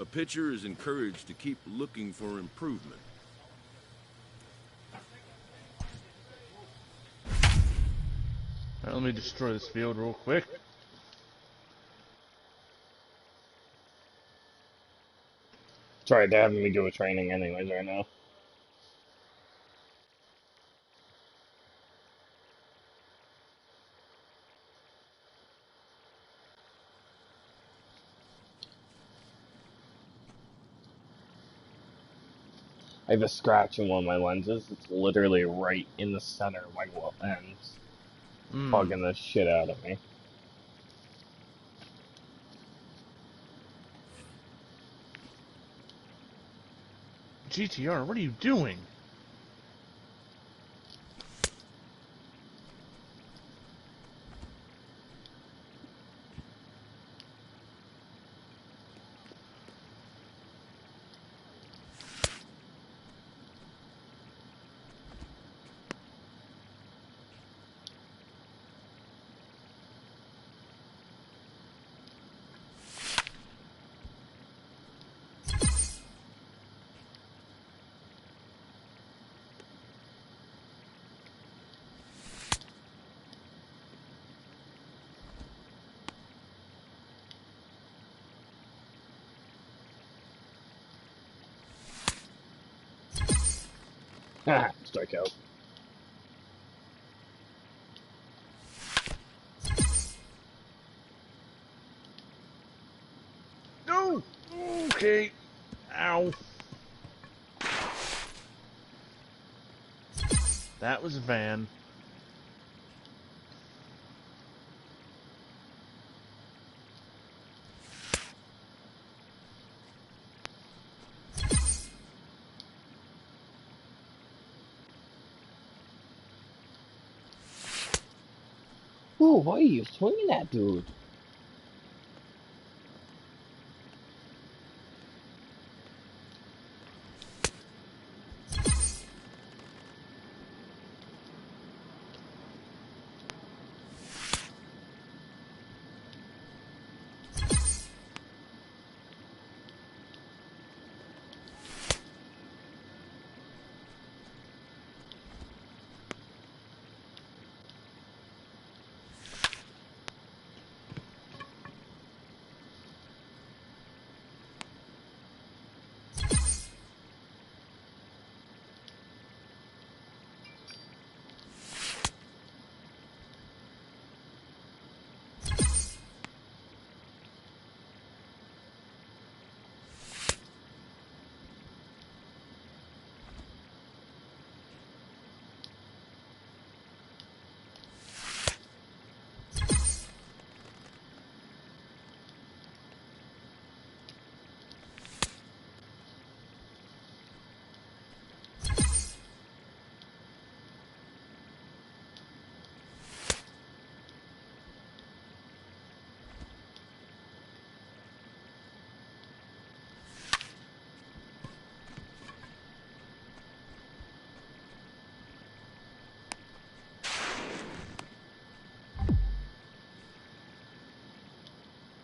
A pitcher is encouraged to keep looking for improvement. Alright, let me destroy this field real quick. Sorry, they're having me do a training anyways right now. I have a scratch in one of my lenses. It's literally right in the center of my lens. Bugging the shit out of me. GTR, what are you doing? Strikeout. No! Okay. Ow. That was a van. Ooh, why are you swinging that dude?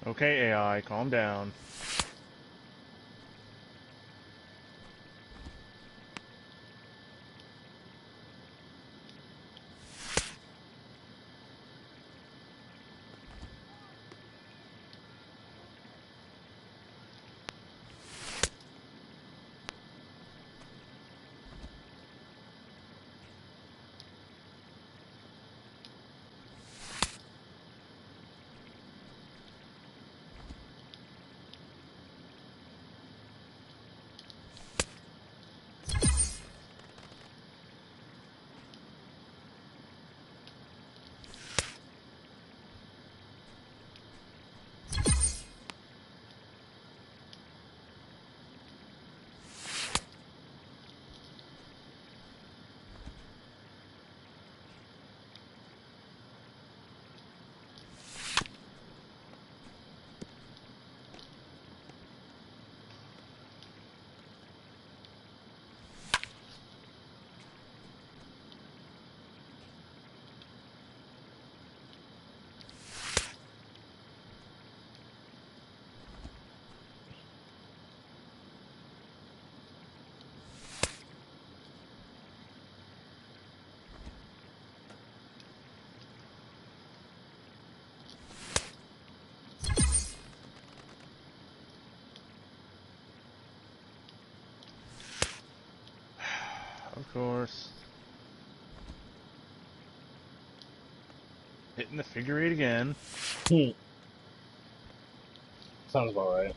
Okay, AI, calm down. Of course. Hitting the figure eight again. Sounds about right.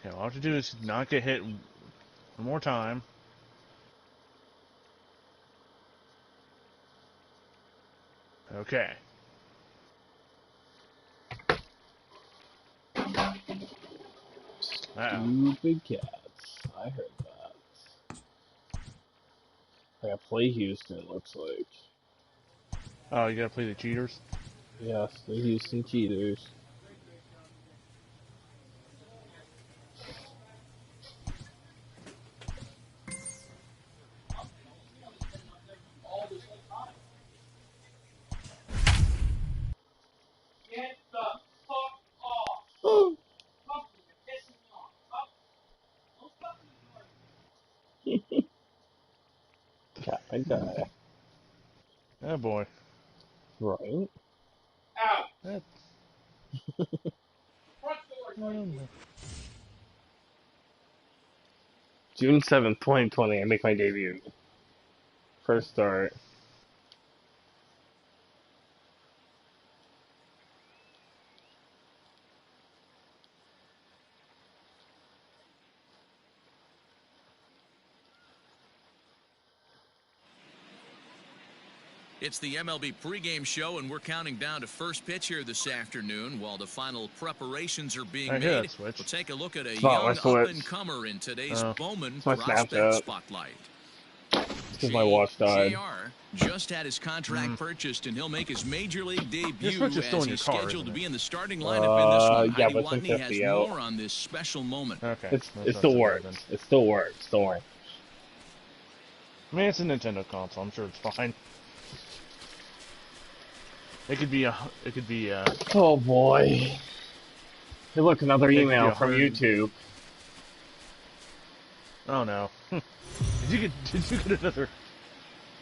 Okay, all I have to do is not get hit one more time. Okay. Stupid cats. I heard that. I gotta play Houston, it looks like. Oh, you gotta play the cheaters? Yes, the Houston Cheaters. Get the fuck off! Oh! You're pissing me off. Cat my guy. Oh boy. Right? Out! That, Front door! June 7th, 2020, I make my debut. First start. It's the MLB pregame show, and we're counting down to first pitch here this afternoon while the final preparations are being I hear made. that switch. We'll take a look at a It's not my young switch. up-and-comer in today's Bowman It's my Prospect Snapchat. Spotlight. Because my watch died. JR just had his contract purchased, and he'll make his major league debut switch is still as in your he's car, scheduled to isn't be it? in the starting lineup in this one. Yeah, Heidi but it's Watney has 50 out. more on this special moment. Okay. It still works. It still works. Don't worry. I mean, it's a Nintendo console. I'm sure it's fine. It could be Oh boy. Hey, look, another It could email be from 100. YouTube. Oh no. Did you get another?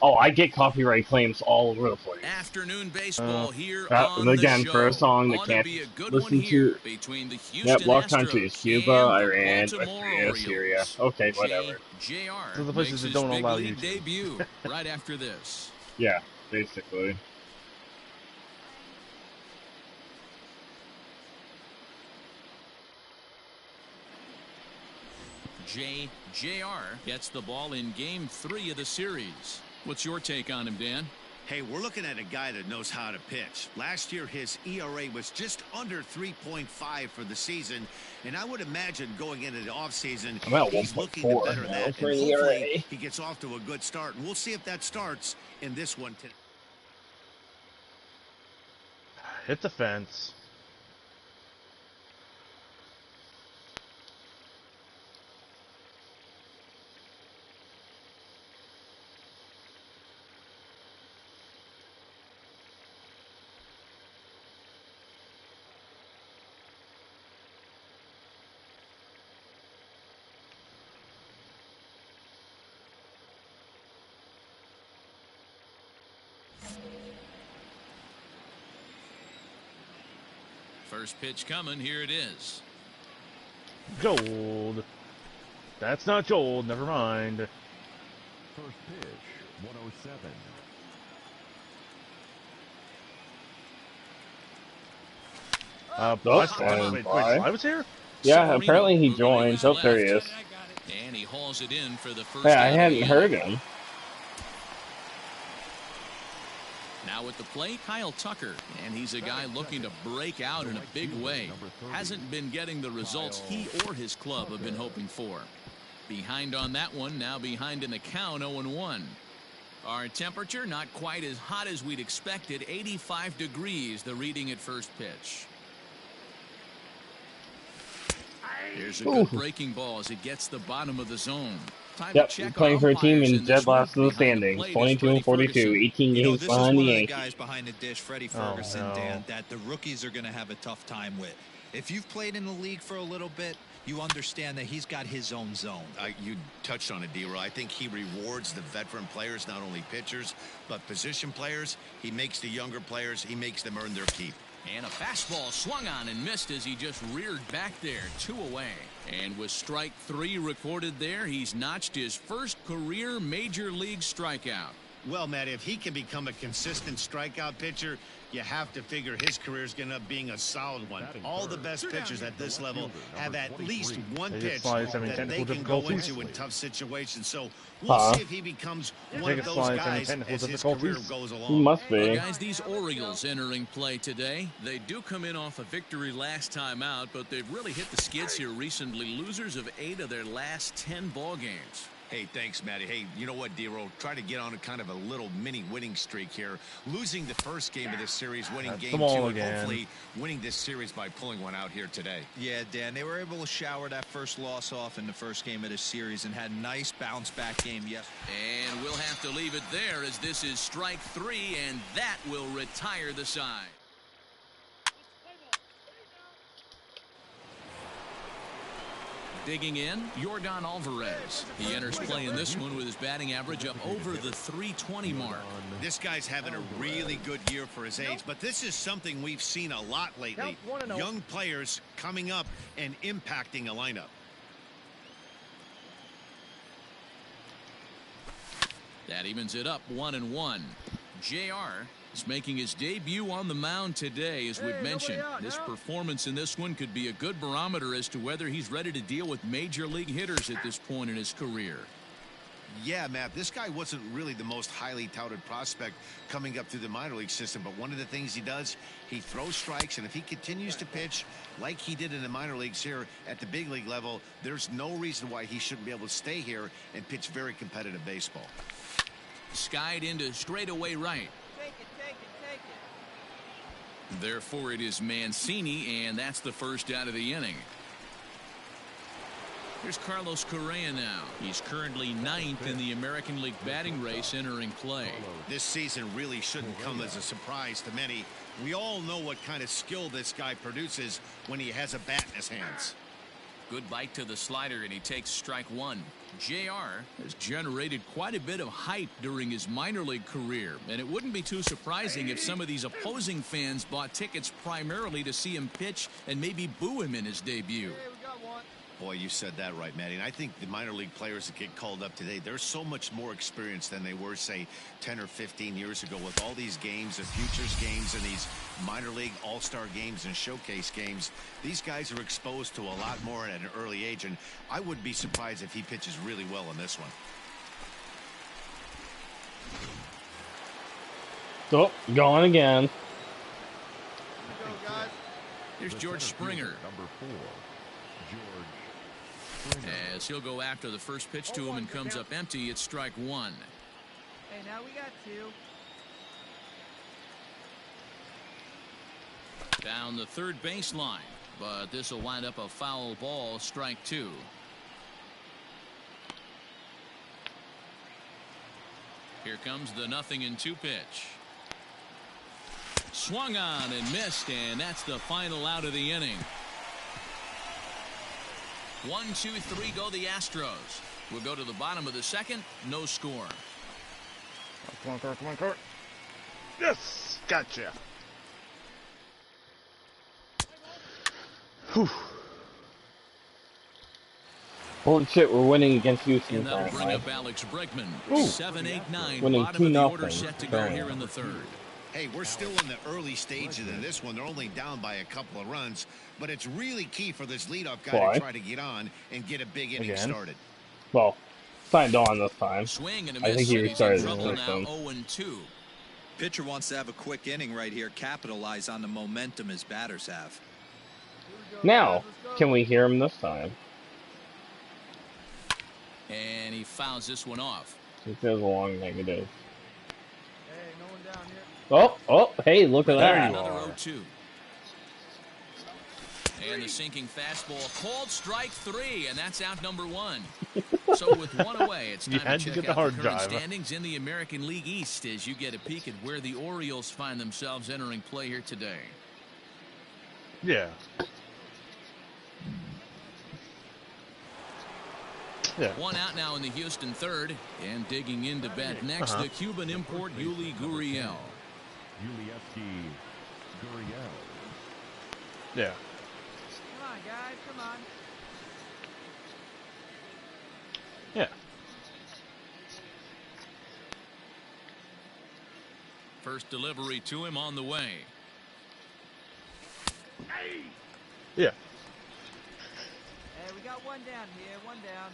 Oh, I get copyright claims all over the place. Afternoon baseball here That, on again, the show. for a song that Ought to can't be a good listen one here to. between the Houston Yep, block Astros countries: Cuba, and the Iran, Baltimore West Korea, Syria. Orioles. Okay, whatever. JR So the makes places that his don't big allow league YouTube. debut right after this. Yeah, basically. JR gets the ball in Game 3 of the series. What's your take on him, Dan? Hey, we're looking at a guy that knows how to pitch. Last year, his ERA was just under 3.5 for the season, and I would imagine going into the offseason, I'm at he's looking to 1.4 better now that, for and an hopefully ERA. he gets off to a good start, and we'll see if that starts in this one today. Hit the fence. First pitch coming. Here it is. Gold. That's not gold. Never mind. First pitch, 107. Wait, I was here? Yeah, Severino apparently he moving to joined. his Oh, there he left. is. And he hauls it in for the first Hey, I out of the hadn't inning. heard him. Now at the plate, Kyle Tucker, and he's a guy looking to break out in a big way. Hasn't been getting the results he or his club have been hoping for. Behind on that one, now behind in the count, 0-1. Our temperature not quite as hot as we'd expected. 85 degrees, the reading at first pitch. Here's a good breaking ball as it gets the bottom of the zone. Time to check playing for a team in dead last in the behind standings, plate is 22 and Freddie 42, Ferguson. 18 You know, games this is behind the one of the Yankees. guys behind the dish, Freddie Ferguson, no. Dan, that the rookies are going to have a tough time with. If you've played in the league for a little bit, you understand that he's got his own zone. You touched on it, D-Roy. I think he rewards the veteran players, not only pitchers, but position players. He makes the younger players, he makes them earn their keep. And a fastball swung on and missed as he just reared back there, 2 away. And with strike 3 recorded there, he's notched his first career major league strikeout. Well, Matt, if he can become a consistent strikeout pitcher, you have to figure his career is going to be a solid one. All the best pitchers at this level have at least one pitch that they can go into in tough situations. So we'll see if he becomes one of those guys as his career goes along. He must be. Well, guys, these Orioles entering play today, they do come in off a victory last time out, but they've really hit the skids here recently. Losers of 8 of their last 10 ball games. Hey, thanks, Matty. Hey, you know what, D-Roy? Try to get on a kind of a little mini winning streak here. Losing the first game of this series, winning game 2, and hopefully winning this series by pulling one out here today. Yeah, Dan, they were able to shower that first loss off in the first game of this series and had a nice bounce-back game yesterday. And we'll have to leave it there as this is strike 3, and that will retire the side. Digging in, Yordan Alvarez. He enters play in this one with his batting average up over the 320 mark. This guy's having a really good year for his age, but this is something we've seen a lot lately. Young players coming up and impacting a lineup. That evens it up 1-1. JR is making his debut on the mound today. As we've mentioned, this performance in this one could be a good barometer as to whether he's ready to deal with major league hitters at this point in his career. Yeah, Matt, this guy wasn't really the most highly touted prospect coming up through the minor league system, but one of the things he does, he throws strikes, and if he continues to pitch like he did in the minor leagues here at the big league level, there's no reason why he shouldn't be able to stay here and pitch very competitive baseball. Skied into straightaway right. Therefore, it is Mancini, and that's the first out of the inning. Here's Carlos Correa now. He's currently 9th in the American League batting race entering play. This season really shouldn't come as a surprise to many. We all know what kind of skill this guy produces when he has a bat in his hands. Good bite to the slider, and he takes strike 1. JR has generated quite a bit of hype during his minor league career, and it wouldn't be too surprising if some of these opposing fans bought tickets primarily to see him pitch and maybe boo him in his debut. Boy, you said that right, Matty. And I think the minor league players that get called up today, they're so much more experienced than they were, say, 10 or 15 years ago with all these games, the futures games and these minor league all-star games and showcase games. These guys are exposed to a lot more at an early age, and I wouldn't be surprised if he pitches really well in this one. Oh, going again. Here's George Springer. Number 4, George. As he'll go after the first pitch to him and comes up empty, it's strike 1. Hey, now we got 2. Down the third baseline, but this will wind up a foul ball, strike 2. Here comes the 0-2 pitch. Swung on and missed, and that's the final out of the inning. 1, 2, 3 go the Astros. We'll go to the bottom of the second. No score. Come on, Kurt. Come on, Kurt. Yes! Gotcha. Whew. Holy shit, we're winning against Houston. And that'll bring up Alex Bregman. 7-8-9. Winning Bottom of the 2-0. order set to go here in the third. Hey, we're still in the early stages of this one. They're only down by a couple of runs, but it's really key for this leadoff guy to try to get on and get a big inning started. Well, signed on this time. Swing and a miss. I think he restarted trouble this now. one. 0-2. Pitcher wants to have a quick inning right here, capitalize on the momentum his batters have. Now, can we hear him this time? And he fouls this one off. He feels a long negative. down here. Oh, hey, look at There that. you Another are. 0-2. And the sinking fastball called strike 3, and that's out number 1. So with one away, it's You time had to to check get the out the hard current drive. standings in the American League East as you get a peek at where the Orioles find themselves entering play here today. Yeah. Yeah. One out now in the Houston third, and digging in to bat next, the Cuban import Yuli Gurriel. Yulieski Gurriel. Yeah. Come on, guys, come on. Yeah. First delivery to him on the way. Yeah. Hey, we got one down here, one down.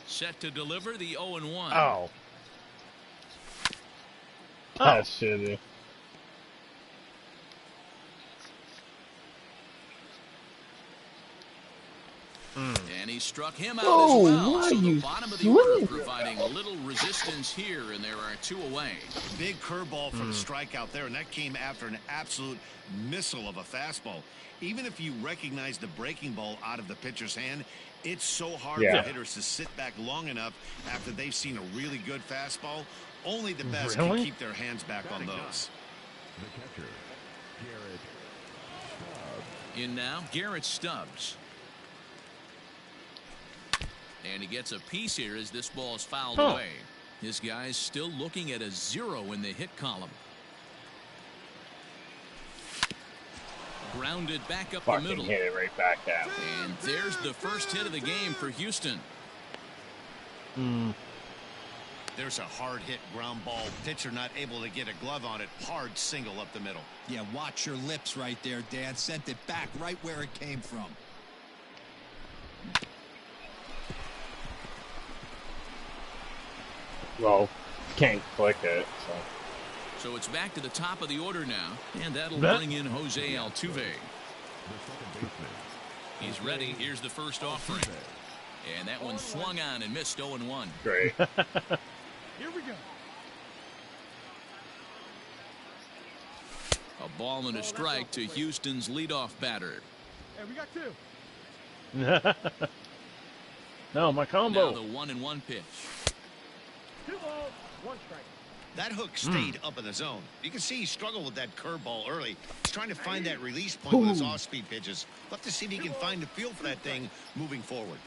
Set to deliver the 0-1. Oh. That's shitty. And he struck him out Oh, as well. why So the you bottom of the order swing? providing a little resistance here, and there are 2 away. Big curveball for the strikeout there, and that came after an absolute missile of a fastball. Even if you recognize the breaking ball out of the pitcher's hand, it's so hard Yeah. for hitters to sit back long enough after they've seen a really good fastball. Only the best Really? can keep their hands back on those. The catcher, Garrett Stubbs. In now, Garrett Stubbs. And he gets a piece here as this ball is fouled away. His guy's still looking at a 0 in the hit column. Grounded back up the Fucking middle. hit it right back at me. And there's the first hit of the game for Houston. There's a hard hit ground ball. Pitcher not able to get a glove on it. Hard single up the middle. Yeah, watch your lips right there, Dan. Sent it back right where it came from. Well, can't click it, so. So it's back to the top of the order now, and that'll That- bring in Jose Altuve. The second baseman, He's ready. Here's the first offering. And that one swung on and missed 0-1. Great. Here we go. A ball and a strike to Houston's leadoff batter. Hey, we got 2. No, my Now combo. the 1-1 pitch. 2 balls, 1 strike. That hook stayed up in the zone. You can see he struggled with that curveball early. He's trying to find that release point with his off-speed pitches. Love to see if he can find the feel for that thing moving forward.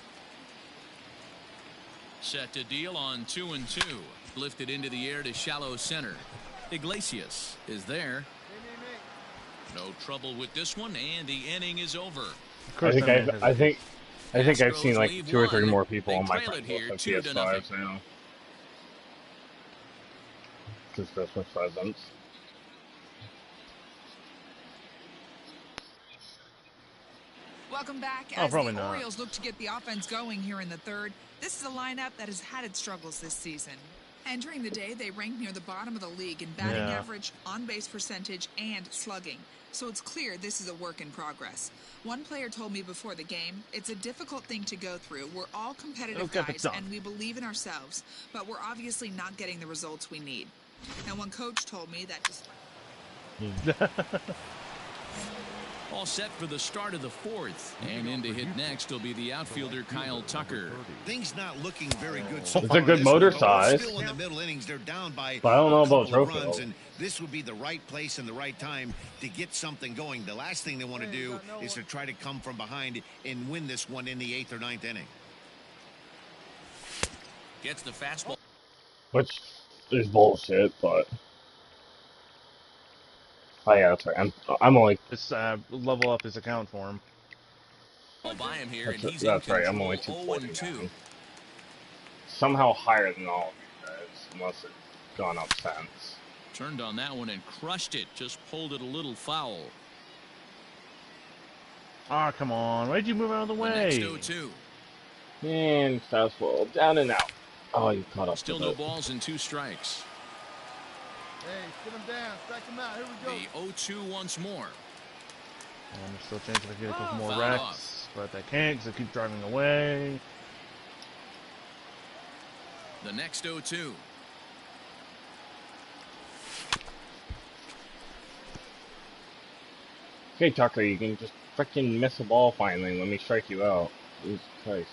Set to deal on 2-2. Lifted into the air to shallow center. Iglesias is there. No trouble with this one, and the inning is over. Of course I think I've seen like leave 2 or 3 one. more people They on my trail it friends here, list 2-0. of PS5s now. Just Christmas presents. Welcome back. Oh, As probably the not. Orioles look to get the offense going here in the third, this is a lineup that has had its struggles this season. Entering the day, they ranked near the bottom of the league in batting Yeah. average, on-base percentage, and slugging. So it's clear this is a work in progress. One player told me before the game, it's a difficult thing to go through. We're all competitive Look at the guys, top. and we believe in ourselves, but we're obviously not getting the results we need. And one coach told me that just... All set for the start of the fourth. And in to hit next will be the outfielder Kyle Tucker. Things not looking very good so It's far a good this motor one, but size. Still in the middle innings, they're down by But I don't know a about couple of trophy, runs, though. and this would be the right place and the right time to get something going. The last thing they want to do is to try to come from behind and win this one in the 8th or 9th inning. Gets the fastball. Which is bullshit, but. Oh yeah, that's right. I'm only. Just level up his account for him. By him here, and he's That's in right. I'm only control 240 0-2. now. Somehow higher than all of you guys, unless it's gone up since. Turned on that one and crushed it. Just pulled it a little foul. Ah, come on. Why'd you move out of the The way? next 0-2. And fastball down and out. Oh, you caught up. Still to no it. balls and 2 strikes. Hey, sit him down, strike him out. Here we go. The 0-2 once more. And there's still a chance I get a couple more Fouled wrecks, off. but they can't because they keep driving away. The next 0-2. Okay, Tucker, you can just freaking miss a ball finally and let me strike you out. Jesus Christ.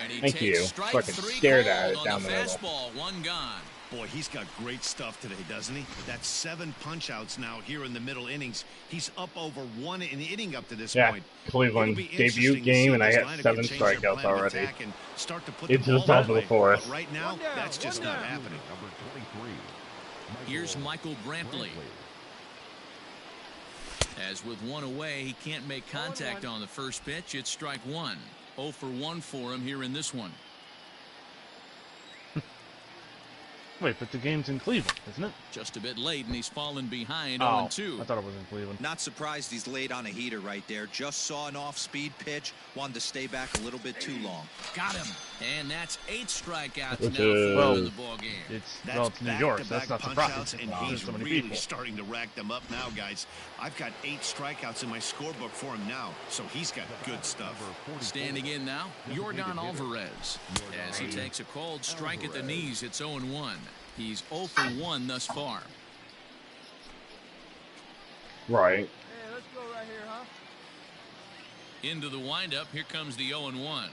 And he Thank takes you. strike Fucking 3 stared at called it on down the the middle. fastball. One gone. Boy, he's got great stuff today, doesn't he? That's 7 punch-outs now here in the middle innings. He's up over 1 an inning up to this point. Cleveland debut game, and I got 7 strikeouts already. And start to put Into the the ball bubble away. for us. But right now, that's just not happening. Number 23. Here's Michael Brantley. As with 1 away, he can't make contact on the first pitch. It's strike 1. 0 for 1 for him here in this one. Wait, but the game's in Cleveland, isn't it? Just a bit late, and he's fallen behind 0-2. I thought it was in Cleveland. Not surprised he's late on a heater right there. Just saw an off-speed pitch. Wanted to stay back a little bit too long. Got him. And that's 8 strikeouts Which now for him is- in the ball game. It's That's well, it's New York, so that's back-to-back not punch-outs, surprising. and There's he's so many really people. starting to rack them up now, guys. I've got 8 strikeouts in my scorebook for him now, so he's got good stuff. Standing in now, Yordan Alvarez. As he takes a cold strike at the knees, it's 0-1. He's 0 for 1 thus far. Right. Hey, let's go right here, huh? Into the windup, here comes the 0-1.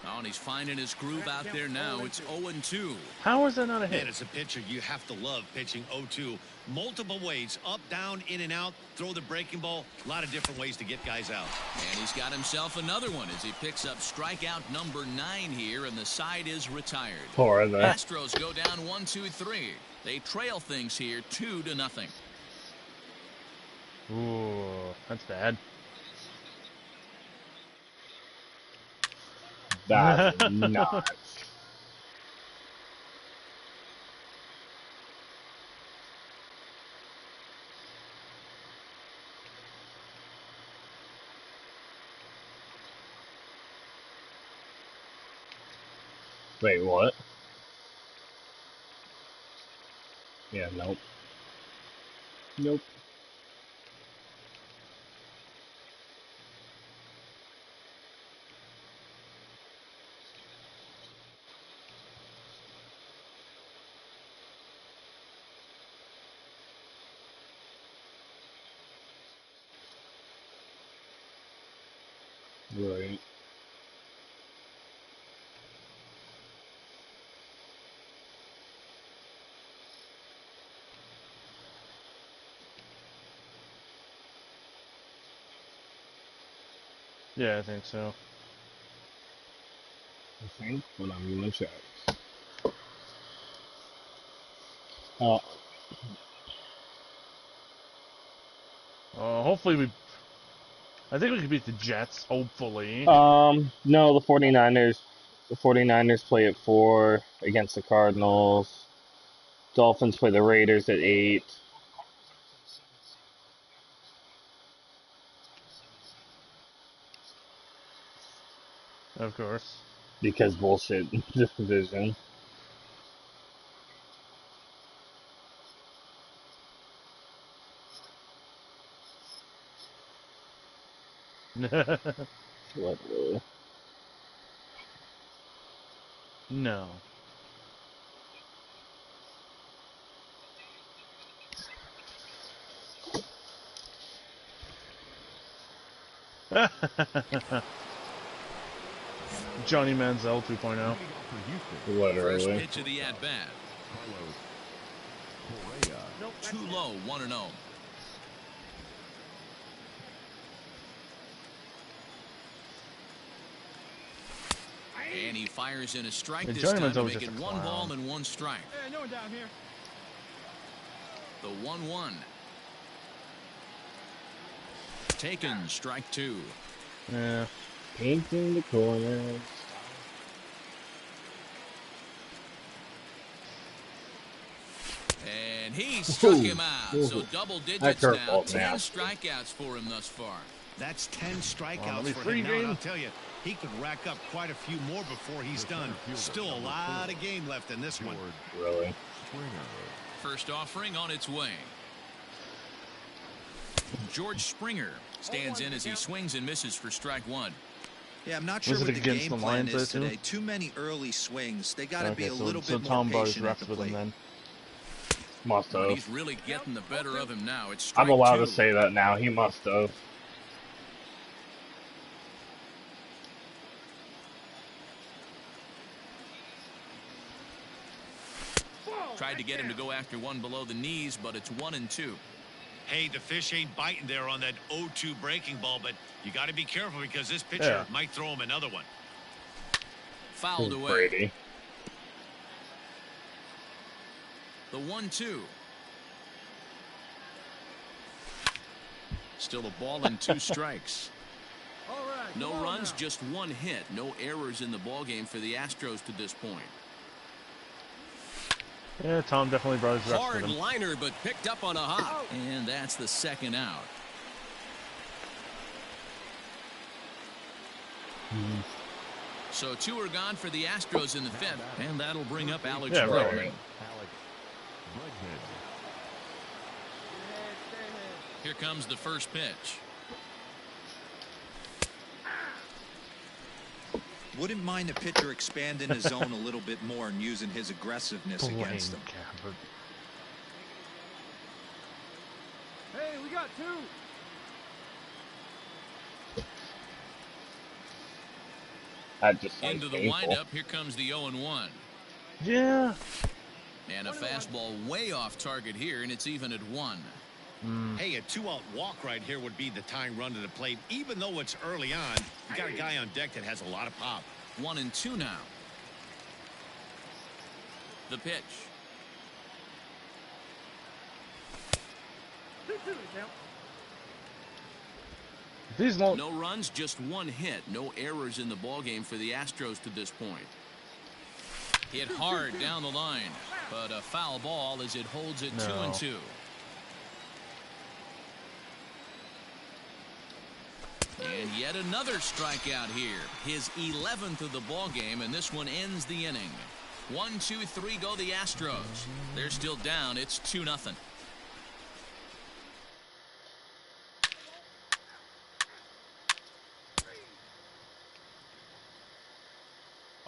Oh, and he's finding his groove out there now. It's 0-2. How is that not a Man, hit? as a pitcher, you have to love pitching 0-2. Multiple ways, up, down, in and out, throw the breaking ball. A lot of different ways to get guys out. And he's got himself another one as he picks up strikeout number 9 here, and the side is retired. Poor the Astros go down 1-2-3. They trail things here 2-0. Ooh, that's bad. That's nuts. Wait, what? Yeah, nope. Nope. Right. Yeah, I think so. I think, but I'm gonna check. Oh, Hopefully I think we could beat the Jets, hopefully. no, the 49ers. The 49ers play at 4 against the Cardinals. Dolphins play the Raiders at 8. Of course. Because bullshit division. Literally. No. Johnny Manziel 2.0. Literally. First pitch of the at-bat. Too low, 1-0. And he fires in a strike And this Johnny time to Manziel make was it just a 1 ball clown. and 1 strike. Hey, no one down here. The 1-1. Taken, strike 2. Yeah. Painting the corners. And he struck him out. Ooh. So double That digits now. curveball, 10 man. strikeouts for him thus far. That's 10 strikeouts me for free him now, and game. I'll tell you, he could rack up quite a few more before he's done. Still a lot of game left in this one. Really? First offering on its way. George Springer stands in as he swings and misses for strike 1. Yeah, I'm not sure Was it what the against game the plan Lions, is though, too? today. Too many early swings. They got to be Okay, a little so bit Tom more Bars patient at reps the with him plate. then. Must When have. he's really getting the better of him now. It's I'm strike allowed two. to say that now. He must have. Tried to get him to go after one below the knees, but it's 1-2. Hey, the fish ain't biting there on that 0-2 breaking ball, but you got to be careful because this pitcher might throw him another one. Fouled away. Brady. The 1-2. Still a ball and 2 strikes. All right, No come on runs, now. just 1 hit. No errors in the ballgame for the Astros to this point. Yeah, Tom definitely brought his best with Hard him. liner, but picked up on a hop. And that's the second out. So 2 are gone for the Astros in the 5th, and that'll bring up Alex Yeah, right. Bregman. Here comes the first pitch. Wouldn't mind the pitcher expanding his zone a little bit more and using his aggressiveness against him. Hey, we got 2. That just sounds Into the painful. windup, here comes the 0-1. Yeah. And a fastball way off target here, and it's even at 1. Hey, a 2-out walk right here would be the tying run to the plate. Even though it's early on, you got a guy on deck that has a lot of pop. 1-2 now. The pitch. These won't. No runs, just 1 hit. No errors in the ballgame for the Astros to this point. Hit hard down the line, but a foul ball as it holds it 2-2. And yet another strikeout here. His 11th of the ballgame, and this one ends the inning. 1, 2, 3 go the Astros. They're still down. It's 2-0.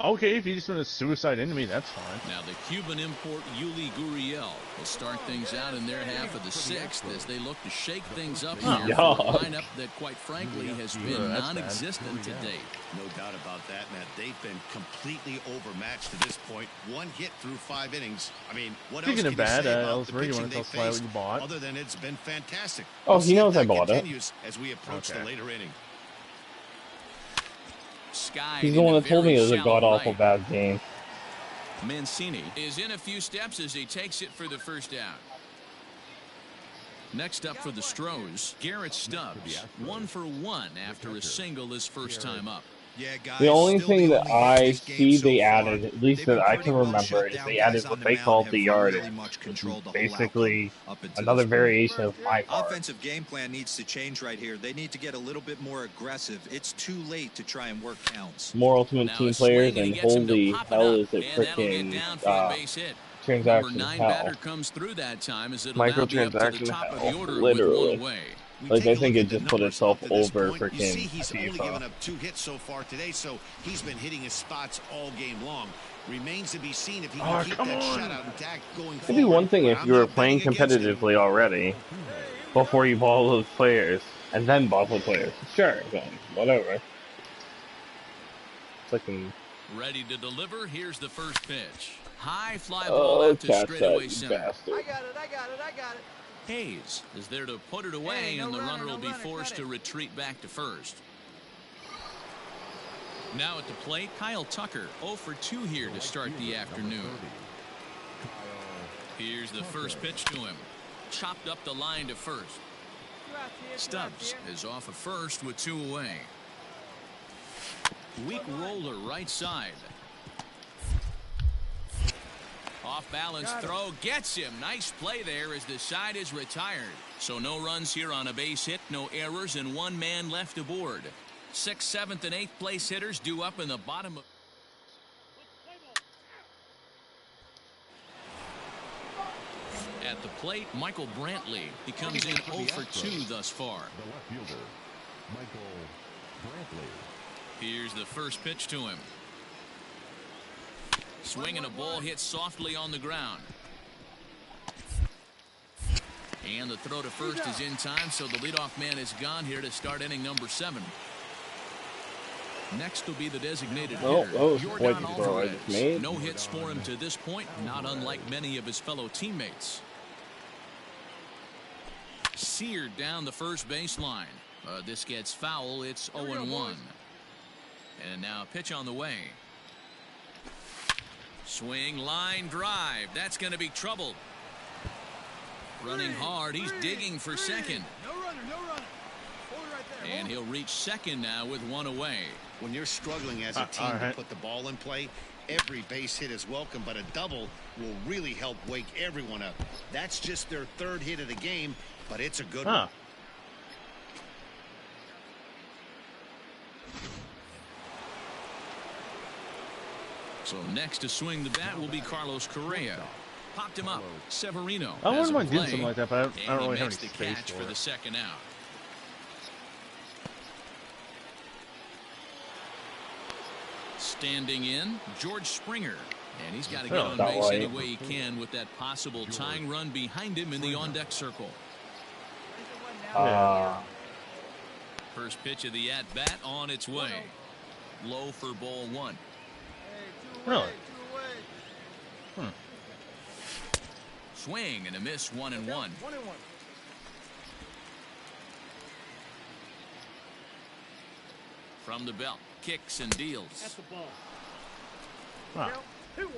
Okay, if you just want to suicide into me, that's fine. Now the Cuban import Yuli Gurriel will start things out in their half of the 6th as they look to shake things up here for a lineup that quite frankly has been non-existent to date. No doubt about that, Matt. They've been completely overmatched to this point. 1 hit through 5 innings. I mean, what Speaking else of can you bad, say about Ellis, the where you pitching want to they tell Sly what faced, you bought? other than it's been fantastic? Oh, We'll he see if knows I that bought it. continues as we approach the later inning. He's the one that told me it was a god-awful right. bad game. Mancini is in a few steps as he takes it for the first out. Next up for the Stros, Garrett Stubbs, 1 for 1 after a single his first time up. Yeah, guys, The only still thing the that only hit I this game see so they far. added, at least They've that been I pretty can well remember, shut is down. they Guys added on what the they mound called have the really yardage, much which controlled is the whole basically outcome up until another this point. variation of my part. Offensive game plan needs to change right here. They need to get a little bit more aggressive. It's too late to try and work counts. More Ultimate Now Team a swing, players, and he and gets him to holy pop it hell up, is it and that'll get freaking down for a base hit. Number transaction 9 hell. batter comes through that time as it'll now be up to the Microtransaction top of hell, the order with literally. 1 away. We Like, take I a think look it at the just put numbers itself up to this over point. You see freaking he's only FIFA. given up 2 hits so far today, so he's been hitting his spots all game long. Remains to be seen if he can keep that shutout intact going forward. It'd be one thing if I'm you were not playing betting against him. competitively already, before you bought those players, and then bought the players. Sure, then, whatever. Fucking... Ready to deliver. Here's the first pitch. High fly ball out to straightaway center. bastard. I got it. Hayes is there to put it away, Hey, no and the runner, runner will no be runner, forced cut to it. retreat back to first. Now at the plate, Kyle Tucker, 0 for 2 here to start the afternoon. Here's the first pitch to him. Chopped up the line to first. Stubbs is off of first with 2 away. Weak roller right side. Off balance throw gets him. Nice play there as the side is retired. So no runs here on a base hit, no errors, and 1 man left aboard. 6th, 7th, and 8th place hitters due up in the bottom of. At the plate, Michael Brantley. He comes in 0 for 2 thus far. The left fielder, Michael Brantley. Here's the first pitch to him. Swinging a ball hit softly on the ground. And the throw to first is in time, so the leadoff man is gone here to start inning number 7. Next will be the designated hitter, Jordan Alvarez. No hits for him to this point, not unlike many of his fellow teammates. Seared down the first baseline. This gets foul. It's 0-1. And now a pitch on the way. Swing, line, drive. That's going to be trouble. Running hard. He's digging for second. No runner, no runner. Hold it right there. And he'll reach second now with one away. When you're struggling as a team to put the ball in play, every base hit is welcome, but a double will really help wake everyone up. That's just their 3rd hit of the game, but it's a good one. So next to swing the bat will be Carlos Correa. Popped him up. Severino. I wouldn't mind doing something like that, but I don't really have any the space catch for the second out. Standing in, George Springer. And he's got to get on base any way he can with that possible tying run behind him in the on-deck circle. First pitch of the at-bat on its way. Low for ball 1. Really? Swing and a miss, 1-1. From the belt, kicks and deals. That's the ball. Huh. 2-1.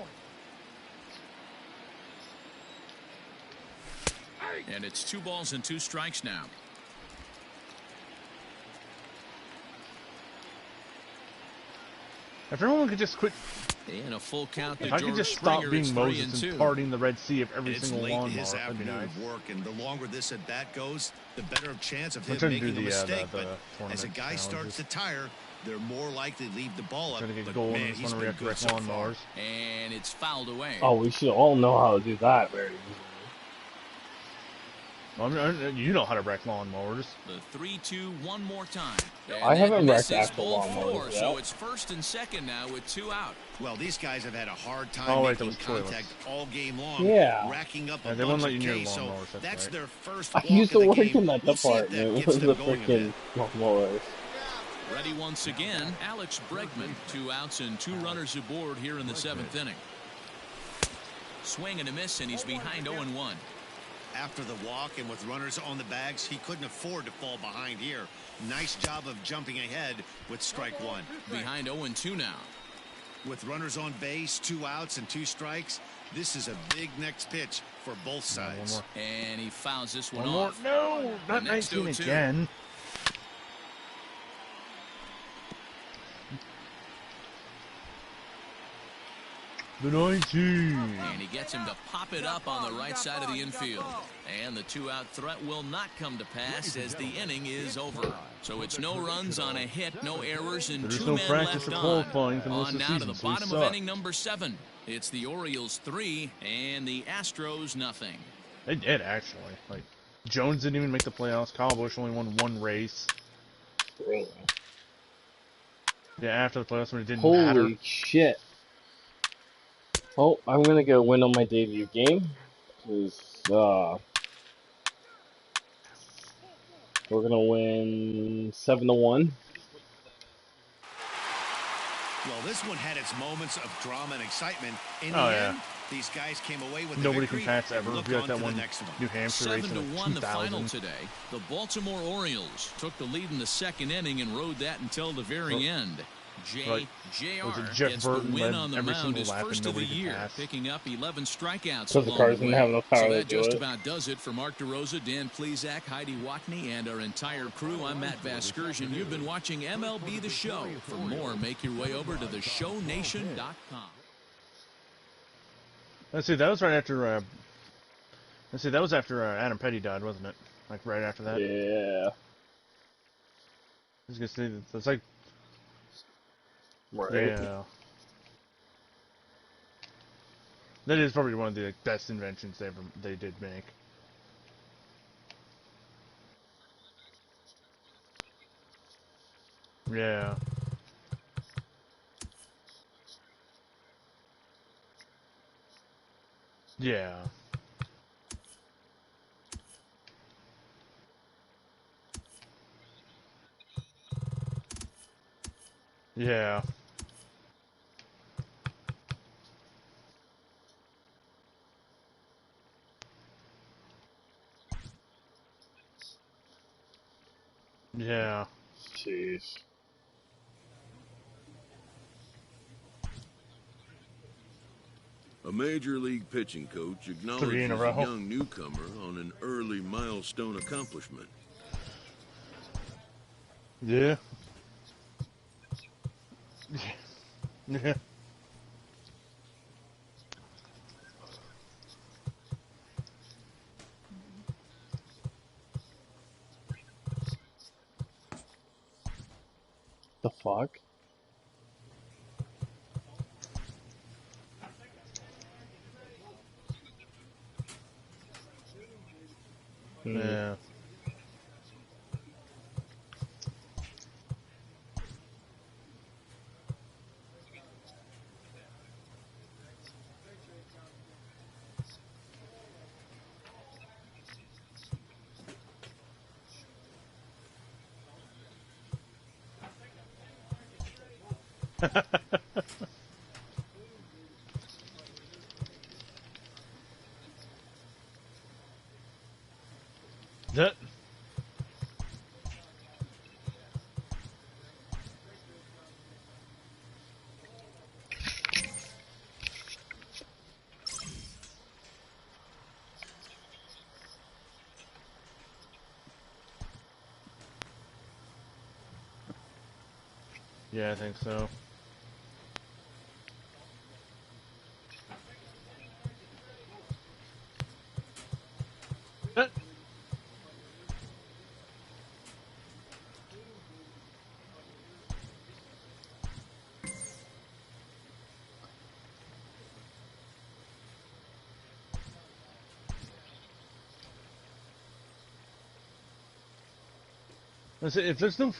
And it's 2 balls and 2 strikes now. If everyone could just quit. And a full count to If I George could just Springer, stop being it's Moses 3-2. and parting the Red Sea of every It's single late lawnmower, his that'd be avenue nice. of work, and the longer this at bat goes, the better chance of I'm him trying to do making a the, mistake. the But as a guy starts to tire, they're more likely to leave the ball up. Trying to get But goal man, in this he's one where been we have good direct so far. lawnmowers. And it's fouled away. Oh, we should all know how to do that very easily. Well, you know how to wreck lawnmowers. The 3-2 one more time. I haven't wrecked misses actual ball lawnmowers 4, yet. so it's first and second now with 2 out. Well, these guys have had a hard time Oh, wait, that making was contact toilets. all game long, Yeah. racking up Yeah, a they won't bunch let you of near Ks, so lawnmowers, that's right. their first I walk used of to the work game. in that We'll see if that department gets with the them going a freaking bit. lawnmowers. Ready once again, Alex Bregman. 2 outs and 2 runners aboard here in the 7th inning. Swing and a miss, and he's behind 0-1. After the walk and with runners on the bags, he couldn't afford to fall behind here. Nice job of jumping ahead with strike 1. Behind 0-2 now. With runners on base, 2 outs and 2 strikes, this is a big next pitch for both sides. And he fouls this one One more. off. No, not The next 19 0-2. again. The 19. And he gets him to pop it up on the right side of the infield. And the 2-out threat will not come to pass as the inning is over. So it's no runs on a hit, no errors, and There's 2 no men practice left or on. qualifying for the rest On of the now to season, the so we bottom of suck. inning number 7. It's the Orioles 3 and the Astros nothing. They did, actually. Like, Jones didn't even make the playoffs. Kyle Busch only won 1 race. Really? Yeah, after the playoffs when it didn't Holy matter. shit. Oh, I'm gonna go win on my debut game. Cause, we're gonna win 7-1. Well, this one had its moments of drama and excitement. In Oh, the yeah. end, these guys came away with Nobody the victory can pass ever. and look Be like on that to the one next one. New Hampshire race in 7-1 the final 2000. today. The Baltimore Orioles took the lead in the 2nd inning and rode that until the very end. Right. JR Was it Jeff gets Burton the win led on the every mound, single his lap and first of the nobody could year, pass? picking up 11 strikeouts Because the along Cars the didn't way. have enough power So to that do just it. about does it for Mark DeRosa, Dan Plezak, Heidi Watney, and our entire crew. I'm Matt Vasgersian. You've been watching MLB The Show. For more, make your way over to theshownation.com. Let's see, that was right after. Let's see, that was after Adam Petty died, wasn't it? Like right after that. Yeah. I was gonna say that's like. Right. Yeah. That is probably one of the best inventions they did make. Yeah. Yeah. Yeah. Yeah. Jeez. A major league pitching coach 3 acknowledges in a a row. young newcomer on an early milestone accomplishment. Yeah. Yeah. The fuck? Yeah. That. Yeah, I think so. That. If there's no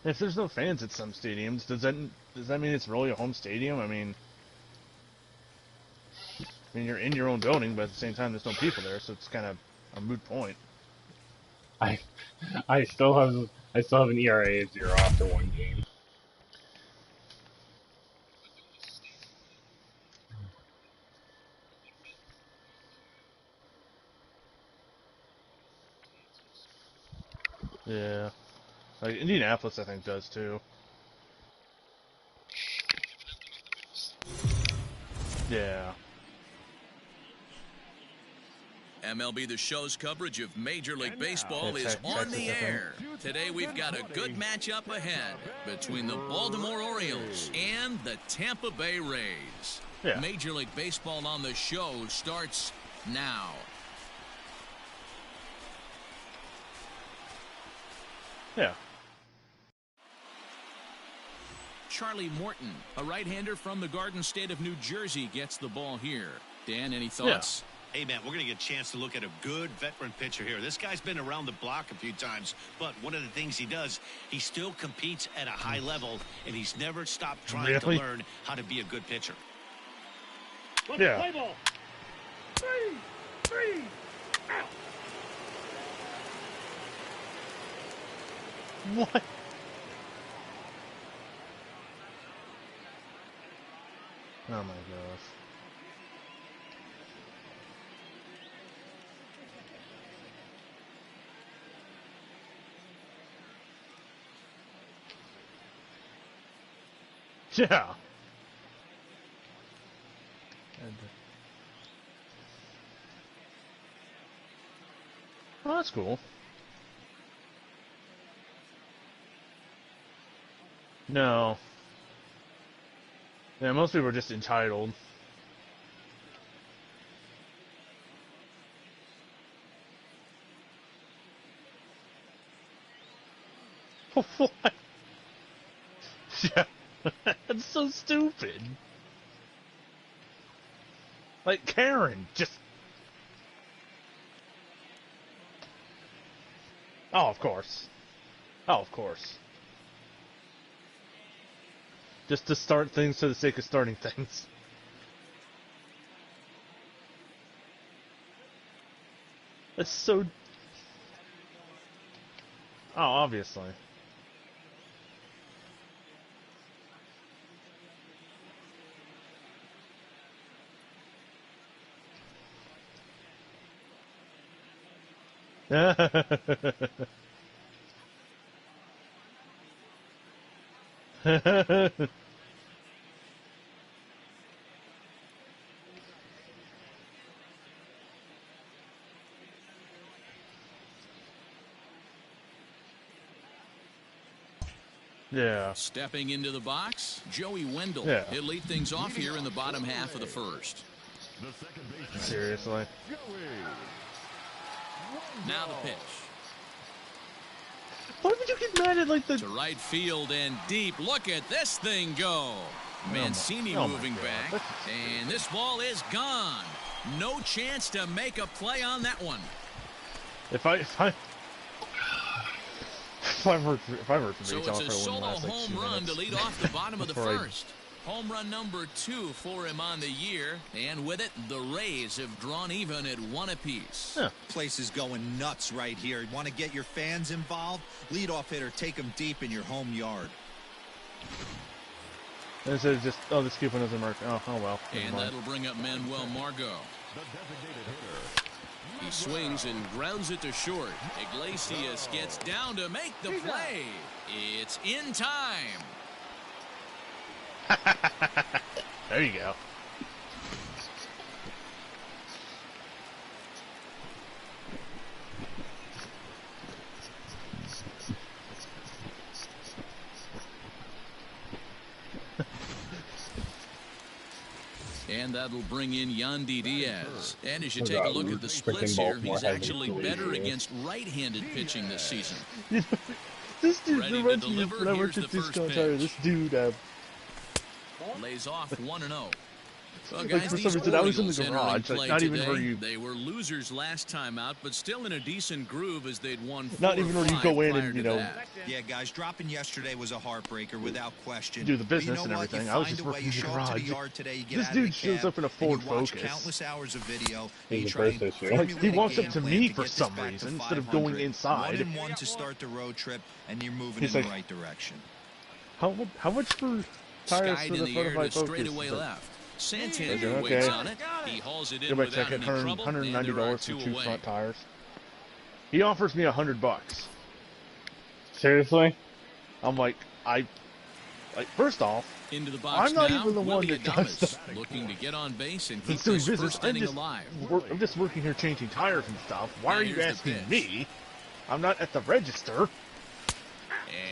if there's no fans at some stadiums, does that mean it's really a home stadium? I mean you're in your own building, but at the same time there's no people there, so it's kind of a moot point. I I still have an ERA of 0 after 1 game. Yeah. Like Indianapolis, I think does too. Yeah. MLB The Show's coverage of Major League Baseball Yeah, is on Texas, the I think. air. Today we've got a good matchup ahead between the Baltimore Orioles and the Tampa Bay Rays. Yeah. Major League Baseball on the Show starts now. Yeah. Charlie Morton, a right-hander from the Garden State of New Jersey, gets the ball here. Dan, any thoughts? Hey, man, we're going to get a chance to look at a good veteran pitcher here. This guy's been around the block a few times, but one of the things he does, he still competes at a high level, and he's never stopped trying to learn how to be a good pitcher. Yeah. Play ball. Three. Out. What? Oh my gosh. Yeah. Oh, that's cool. No. Yeah, most people are just entitled. What? Yeah. That's so stupid. Like, Karen, just... Oh, of course. Oh, of course. Just to start things for the sake of starting things. That's so... Oh, obviously. Yeah. Stepping into the box, Joey Wendell. Yeah. He'll lead things off here in the bottom half of the first. Seriously. Now the pitch. Why would you get mad at like the... To right field and deep. Look at this thing go. Mancini moving back. And this ball is gone. No chance to make a play on that one. If I were to So it's a solo home run to lead off the bottom of the first. Home run number 2 for him on the year. And with it, the Rays have drawn even at 1 apiece. Yeah. Place is going nuts right here. You want to get your fans involved? Leadoff hitter, take them deep in your home yard. This is just, oh, this coupon doesn't work. Oh well. And that'll bring up Manuel Margot. He swings and grounds it to short. Iglesias gets down to make the play. It's in time. There you go. And that'll bring in Yandy Diaz. And as you take a look at the splits here, he's actually better against right-handed pitching this season. This dude ready to deliver. Here's the first pitch. This dude lays off 1-0. Well, like guys, for some reason, I was in the Orioles garage. entering Like, play not even today. where you. They were losers last time out, but still in a decent groove as they'd won 4 Not even where you go in prior and to that. Yeah, guys, dropping yesterday was a heartbreaker without question. Do the business But you know and what? everything. You I was find just a way. working You in the show up to the garage. yard today, you get This out of the dude shows cab, up in a and Ford you watch Focus. countless hours of video. And He's you a try and PlayStation. Like, formulate he a walks up game to plan me to for get this some back reason to instead of going 500. inside. 1-1 to start the road trip, and you're moving He's in like, the right direction. How much for tires Skied for in the the front air of my to Focus? straightaway Like, left. Santander okay. waits on it. He hauls it in Go back without check it. any trouble. And there are $190 for 2 two away. front tires. He offers me $100. Seriously? I'm like, first off, Into the box I'm not now, even the one Willie that does Adames that. looking to get on base and keep he's doing this business. first inning alive. I'm just working here changing tires and stuff. Why Now are you here's the asking pitch. me? I'm not at the register.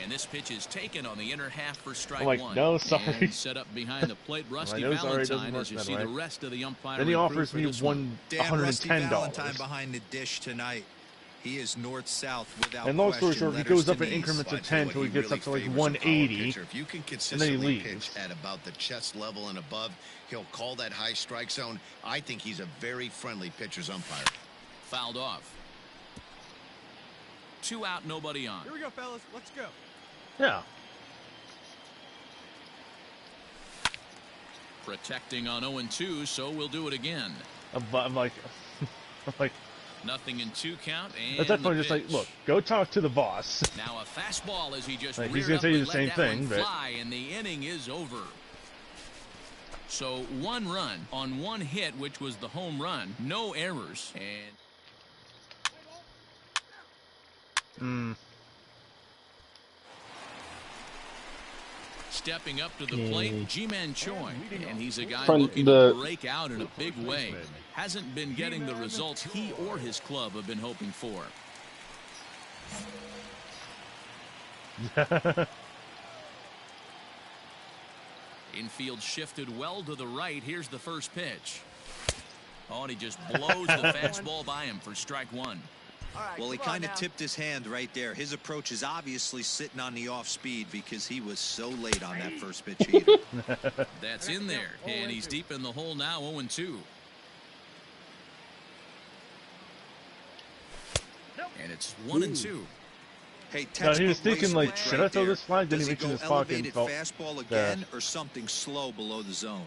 And this pitch is taken on the inner half for strike I'm like, 1. no, sorry. And set up behind the plate, Rusty know, sorry, it doesn't Valentine, work as you that see way. the rest of the umpiring Then he crew offers for me this one. Damn, Rusty $110. Valentine behind the dish tonight. He is north-south without And long story question, short, he letters goes up to in knees. increments Well, I of tell you 10 what, till he gets really up to like favors a power 180. pitcher. If you can and then he consistently leaves. pitch at about the chest level and above, he'll call that high strike zone. I think he's a very friendly pitcher's umpire. Fouled off. 2 out, nobody on. Here we go, fellas. Let's go. Yeah. Protecting on 0-2, so we'll do it again. I'm like, Nothing in 2 count, and at that point, the just like, pitch. look, go talk to the boss. Now a fastball as he just Like, reared he's gonna up say and the let same that thing, one but- fly, and the inning is over. So 1 run on 1 hit, which was the home run, no errors, and stepping up to the plate, Ji-Man Choi, and he's a guy From looking the- to break out in a big way. Hasn't been getting the results he or his club have been hoping for. Infield shifted well to the right. Here's the first pitch. Oh, and he just blows the fastball by him for strike 1. Well, he kind of tipped his hand right there. His approach is obviously sitting on the off speed because he was so late on that first pitch either. That's in there, and he's deep in the hole now, 0-2. And it's 1-2. Hey, No, he was thinking, textbook like, waste should right I throw there. this flag? Then Does he he go mentioned his fucking elevated felt fastball that- again or something slow below the zone?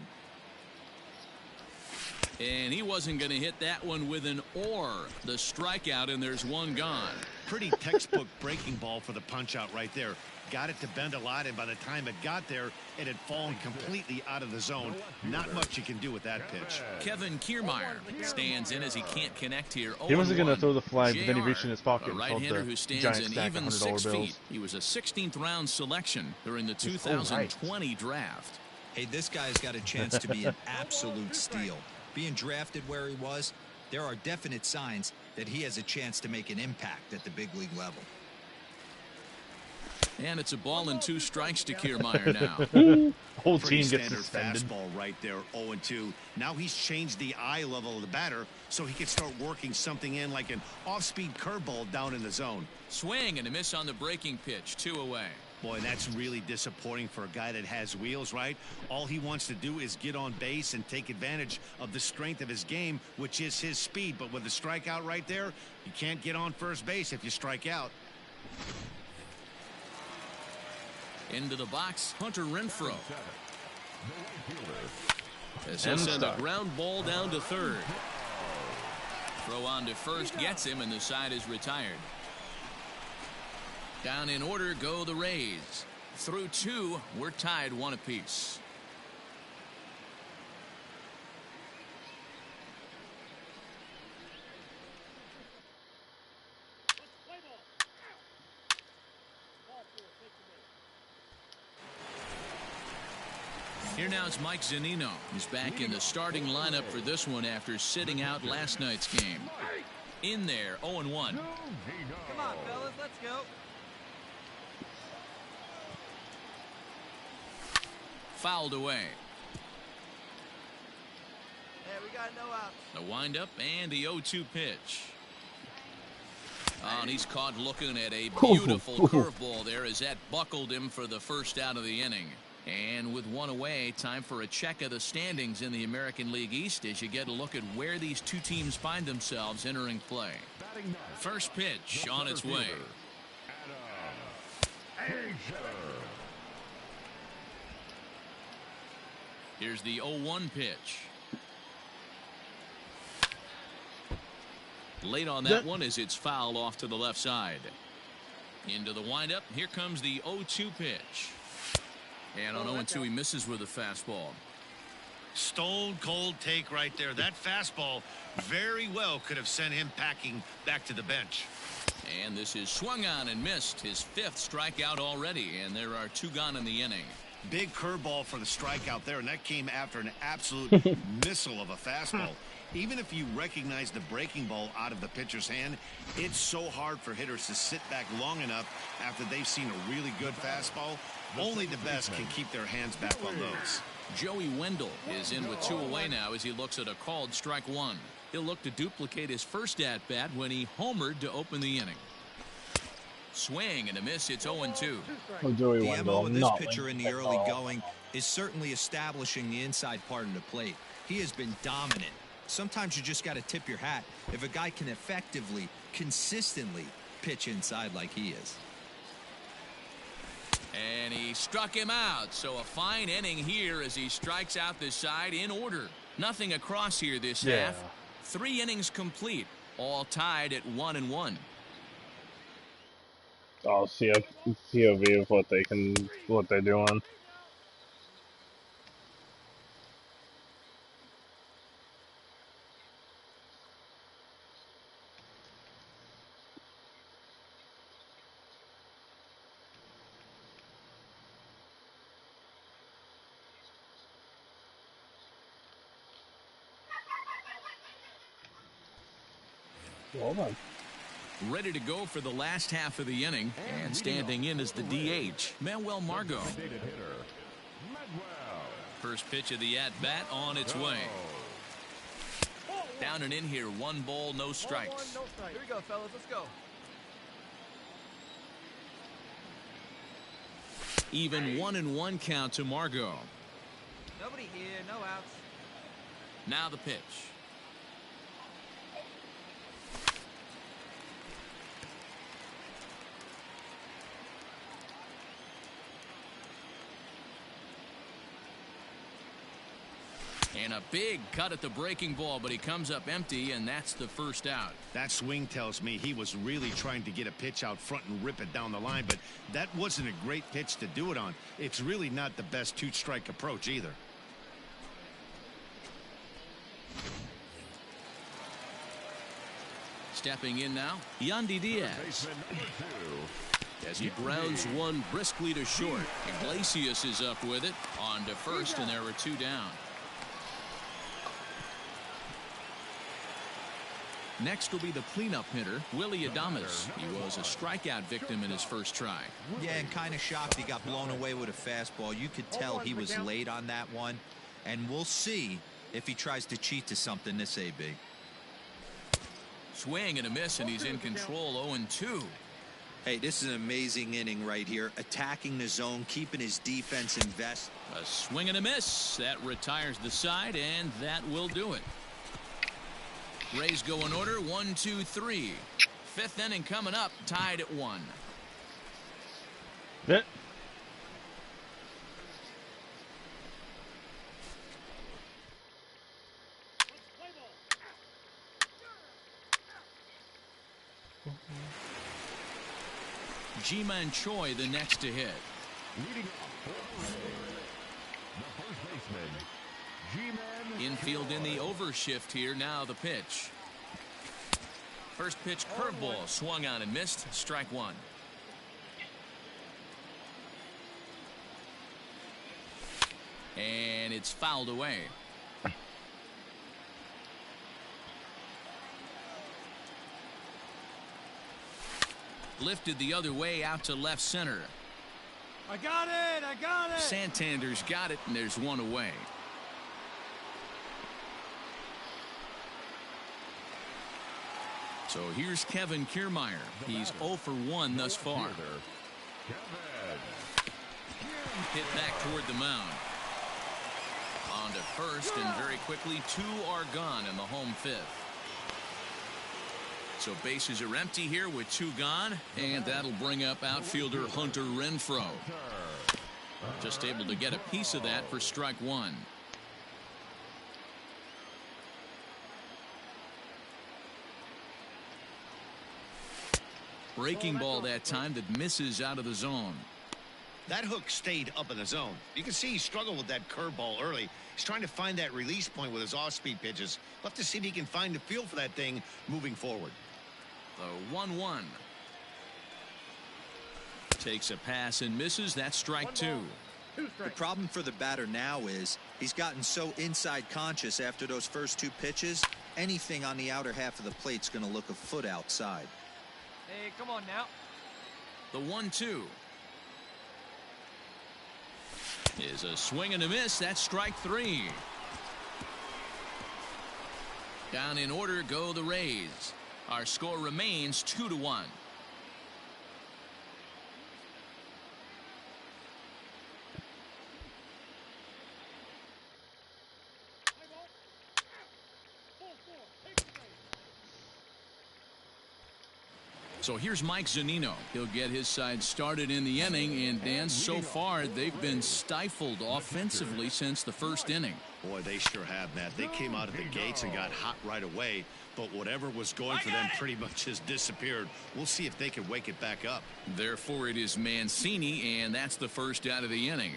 And he wasn't going to hit that one with an or. The strikeout, and there's 1 gone. Pretty textbook breaking ball for the punch out right there. got it to bend a lot, and by the time it got there, it had fallen completely out of the zone. Not much you can do with that pitch. Kevin Kiermaier stands in as he can't connect here. He wasn't going to throw the flag, but then he JR, reached in his pocket a and pulled right-hander the who stands giant in stack of even 6 $100 bills. feet. He was a 16th round selection during the 2020 draft. Hey, this guy's got a chance to be an absolute steal. Being drafted where he was, there are definite signs that he has a chance to make an impact at the big league level. And it's a ball and 2 strikes to Kiermaier now. Whole Pretty team gets standard suspended. fastball right there, 0-2. Now he's changed the eye level of the batter so he can start working something in like an off-speed curveball down in the zone. Swing and a miss on the breaking pitch, 2 away. Boy, that's really disappointing for a guy that has wheels, right? All he wants to do is get on base and take advantage of the strength of his game, which is his speed. But with the strikeout right there, you can't get on first base if you strike out. Into the box, Hunter Renfroe. As he'll send a ground ball down to third. Throw on to first gets him, and the side is retired. Down in order go the Rays. Through 2, we're tied 1 apiece. Here now is Mike Zunino. He's back in the starting lineup for this one after sitting out last night's game. In there, 0-1. Come on, fellas, let's go. Fouled away. Hey, we got no outs. The windup and the 0-2 pitch. Oh, and he's caught looking at a beautiful curveball there as that buckled him for the first out of the inning. And with 1 away, time for a check of the standings in the American League East as you get a look at where these 2 teams find themselves entering play. First pitch on its way. Here's the 0-1 pitch. Late on that one as it's fouled off to the left side. Into the windup. Here comes the 0-2 pitch. And on 0-2 he misses with a fastball. Stone cold take right there. That fastball very well could have sent him packing back to the bench. And this is swung on and missed. His 5th strikeout already, and there are 2 gone in the inning. Big curveball for the strikeout there, and that came after an absolute missile of a fastball. Even if you recognize the breaking ball out of the pitcher's hand, it's so hard for hitters to sit back long enough after they've seen a really good fastball. Only the best can keep their hands back on those. Joey Wendell is in with 2 away now as he looks at a called strike 1. He'll look to duplicate his first at-bat when he homered to open the inning. Swing and a miss. It's 0-2. The MO of this pitcher in the early going is certainly establishing the inside part of the plate. He has been dominant. Sometimes you just got to tip your hat if a guy can effectively, consistently pitch inside like he is. And he struck him out. So a fine inning here as he strikes out the side in order. Nothing across here this half. 3 innings complete, all tied at 1-1. I'll see a POV of what they're doing. Hold on. Ready to go for the last half of the inning, and standing in is the DH, Manuel Margot. First pitch of the at-bat on its way. Down and in here, 1 ball, no strikes. Here we go, fellas, let's go. Even 1-1 count to Margot. Nobody here, no outs. Now the pitch. And a big cut at the breaking ball, but he comes up empty, and that's the first out. That swing tells me he was really trying to get a pitch out front and rip it down the line, but that wasn't a great pitch to do it on. It's really not the best two-strike approach either. Stepping in now, Yandy Diaz. As he grounds one briskly to short. Iglesias is up with it on to first, and there were two down. Next will be the cleanup hitter, Willie Adames. He was a strikeout victim in his first try. Yeah, and kind of shocked he got blown away with a fastball. You could tell he was late on that one. And we'll see if he tries to cheat to something this AB. Swing and a miss, and he's in control. 0-2. Hey, this is an amazing inning right here. Attacking the zone, keeping his defense invested. A swing and a miss. That retires the side, and that will do it. Rays go in order. 1, 2, 3. Fifth inning coming up, tied at 1. That Ji-Man Choi the next to hit. Leading off for the first baseman, G-Man. Infield in the overshift here. Now the pitch. First pitch curveball swung on and missed. Strike one. And it's fouled away. Lifted the other way out to left center. I got it! I got it! Santander's got it, and there's one away. So here's Kevin Kiermaier. He's 0 for 1 thus far. Hit back toward the mound. On to first, and very quickly 2 are gone in the home fifth. So bases are empty here with 2 gone, and that'll bring up outfielder Hunter Renfroe. Just able to get a piece of that for strike one. Breaking ball that time that misses out of the zone. That hook stayed up in the zone. You can see he struggled with that curveball early. He's trying to find that release point with his off-speed pitches. We'll have to see if he can find the feel for that thing moving forward. The 1-1. Takes a pass and misses. That's strike two. The problem for the batter now is he's gotten so inside conscious after those first 2 pitches. Anything on the outer half of the plate's going to look a foot outside. Hey, come on now. The 1-2 is a swing and a miss. That's strike 3. Down in order go the Rays. Our score remains 2-1. So here's Mike Zunino. He'll get his side started in the inning, and Dan, so far they've been stifled offensively since the first inning. Boy, they sure have, Matt. They came out of the gates and got hot right away, but whatever was going for them pretty much has disappeared. We'll see if they can wake it back up. Therefore, it is Mancini, and that's the first out of the inning.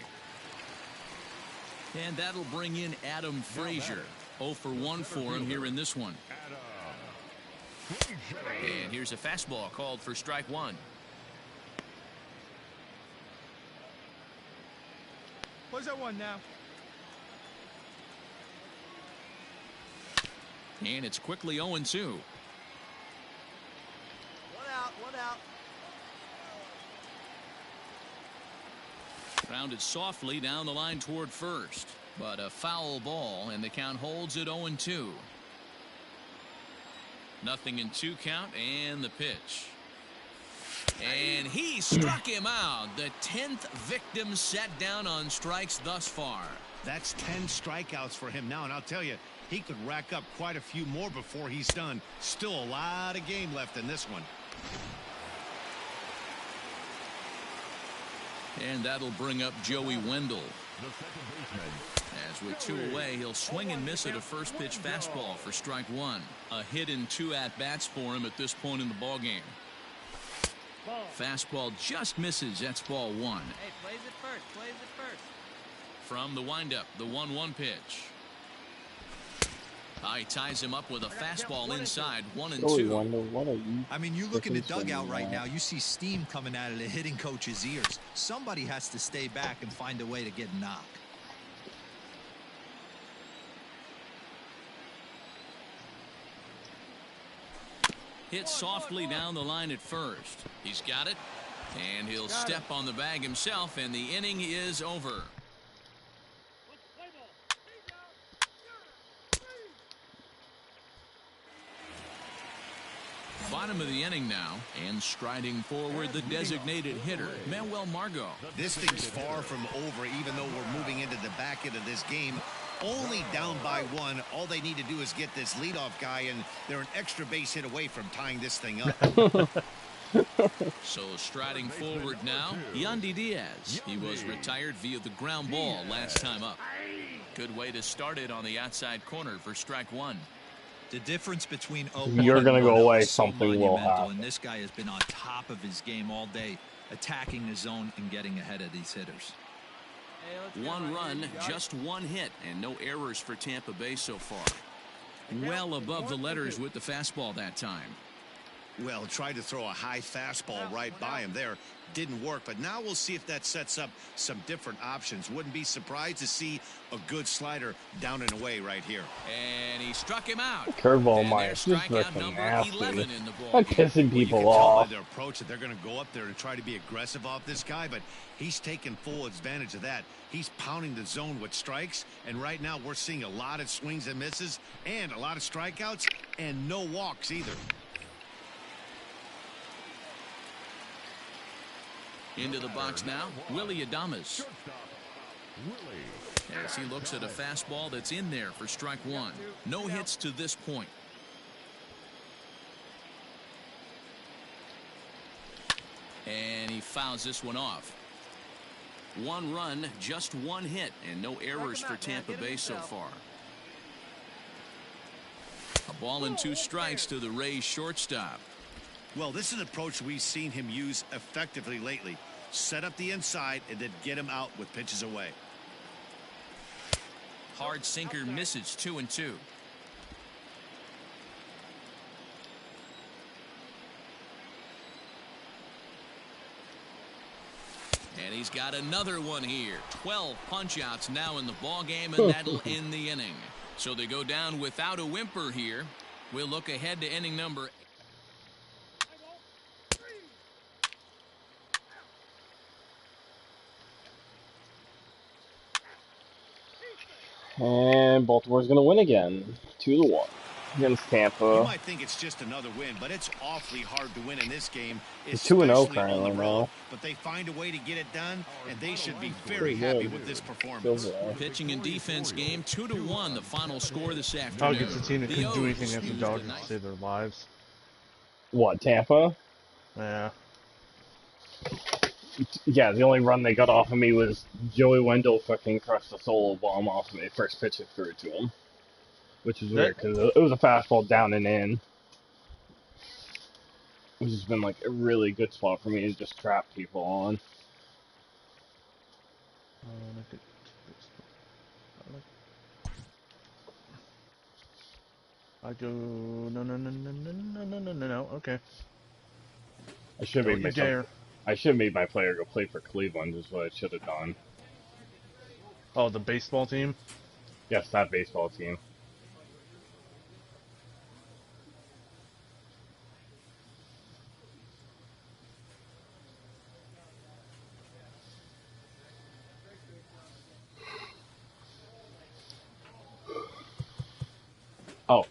And that'll bring in Adam Frazier. 0 for 1 for him here in this one. And here's a fastball called for strike one. Where's that one now? And it's quickly 0-2. One out, one out. Grounded softly down the line toward first. But a foul ball, and the count holds at 0-2. Nothing in 2 count, and the pitch. And he struck him out. The 10th victim set down on strikes thus far. That's 10 strikeouts for him now, and I'll tell you, he could rack up quite a few more before he's done. Still a lot of game left in this one. And that'll bring up Joey Wendell. As with 2 away, he'll swing and miss at a first pitch fastball for strike 1. A hit in 2 at-bats for him at this point in the ballgame. Fastball just misses. That's ball 1. Hey, plays it first. Plays it first. From the windup, the 1-1 pitch. He ties him up with a fastball inside, 1-2. I mean, you look in the dugout right now, you see steam coming out of the hitting coach's ears. Somebody has to stay back and find a way to get knocked. Hit softly down the line at first. He's got it, and he'll step on the bag himself, and the inning is over. Bottom of the inning now, and striding forward the designated hitter, Manuel Margot. This thing's far from over, even though we're moving into the back end of this game. Only down by 1. All they need to do is get this leadoff guy, and they're an extra base hit away from tying this thing up. So striding forward now, Yandy Diaz. He was retired via the ground ball last time up. Good way to start it on the outside corner for strike 1. The difference between you're going to go away, so something will happen. And this guy has been on top of his game all day, attacking the zone and getting ahead of these hitters. 1 run, just 1 hit, and no errors for Tampa Bay so far. Well above the letters with the fastball that time. Well, tried to throw a high fastball right by him there. Didn't work, but now we'll see if that sets up some different options. Wouldn't be surprised to see a good slider down and away right here. And he struck him out. Curveball, Mike. This is freaking nasty. I'm pissing people off. Their approach that they're going to go up there and try to be aggressive off this guy, but he's taking full advantage of that. He's pounding the zone with strikes, and right now we're seeing a lot of swings and misses and a lot of strikeouts and no walks either. Into the box now, Willie Adames. As he looks at a fastball that's in there for strike 1. No hits to this point. And he fouls this one off. 1 run, just 1 hit, and no errors for Tampa Bay so far. A ball and 2 strikes to the Rays shortstop. Well, this is an approach we've seen him use effectively lately. Set up the inside and then get him out with pitches away. Hard sinker misses, 2-2. And he's got another one here. 12 punch-outs now in the ball game, and that'll end the inning. So they go down without a whimper here. We'll look ahead to inning number 8. And Baltimore's going to win again, 2-1 against Tampa. You might think it's just another win, but it's awfully hard to win in this game. It's 2-0 currently now. But they find a way to get it done, and they should be very happy with this performance. Pitching and defense game, 2-1, the final score this afternoon. Against a team that couldn't do anything after Dodgers to save their lives. What, Tampa? Yeah. Yeah, the only run they got off of me was Joey Wendell fucking crushed a solo bomb off of me. First pitch it threw it to him. Which is weird, because it was a fastball down and in. Which has been like a really good spot for me to just trap people on. I go no. Okay. I should have made my player go play for Cleveland. Is what I should have done. Oh, the baseball team? Yes, that baseball team. Oh.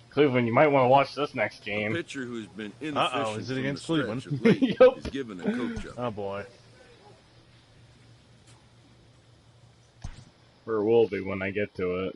Cleveland, you might want to watch this next game. A pitcher who's been inefficient is it against Cleveland? Yep. Is given a coach up. Oh boy. Or will be when I get to it.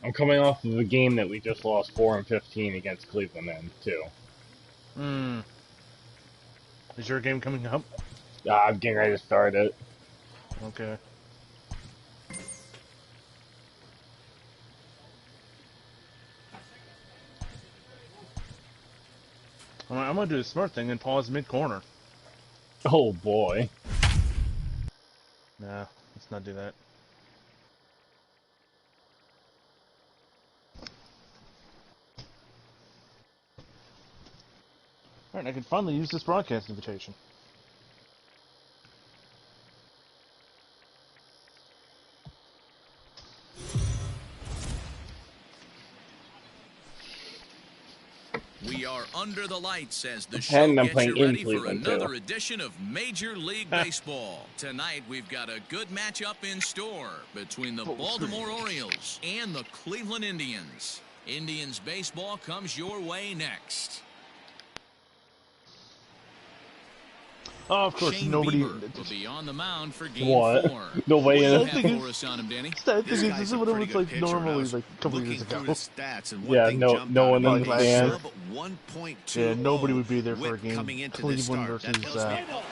I'm coming off of a game that we just lost 4-15 against Cleveland in, too. Is your game coming up? I'm getting ready to start it. Okay. I'm gonna do the smart thing and pause mid-corner. Oh, boy. Nah, let's not do that. Alright, I can finally use this broadcast invitation. We are under the lights as the show gets you ready for another edition of Major League Baseball. Tonight, we've got a good matchup in store between the Baltimore Orioles and the Cleveland Indians. Indians baseball comes your way next. Oh, of course, Shane nobody Bieber will be on the mound for Game 4. Nobody. What do you have for us on him, Danny? This is what it was like normally, like a couple years ago. Yeah, no one understands. Yeah, nobody would be there for a game. Cleveland versus Baltimore.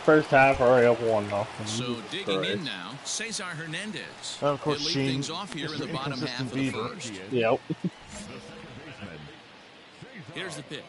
First half, already up 1-0. So digging in now, Cesar Hernandez. Of course, He'll lead Shane, things off here in the bottom half of the Bieber. first. Yep. Here's the pitch.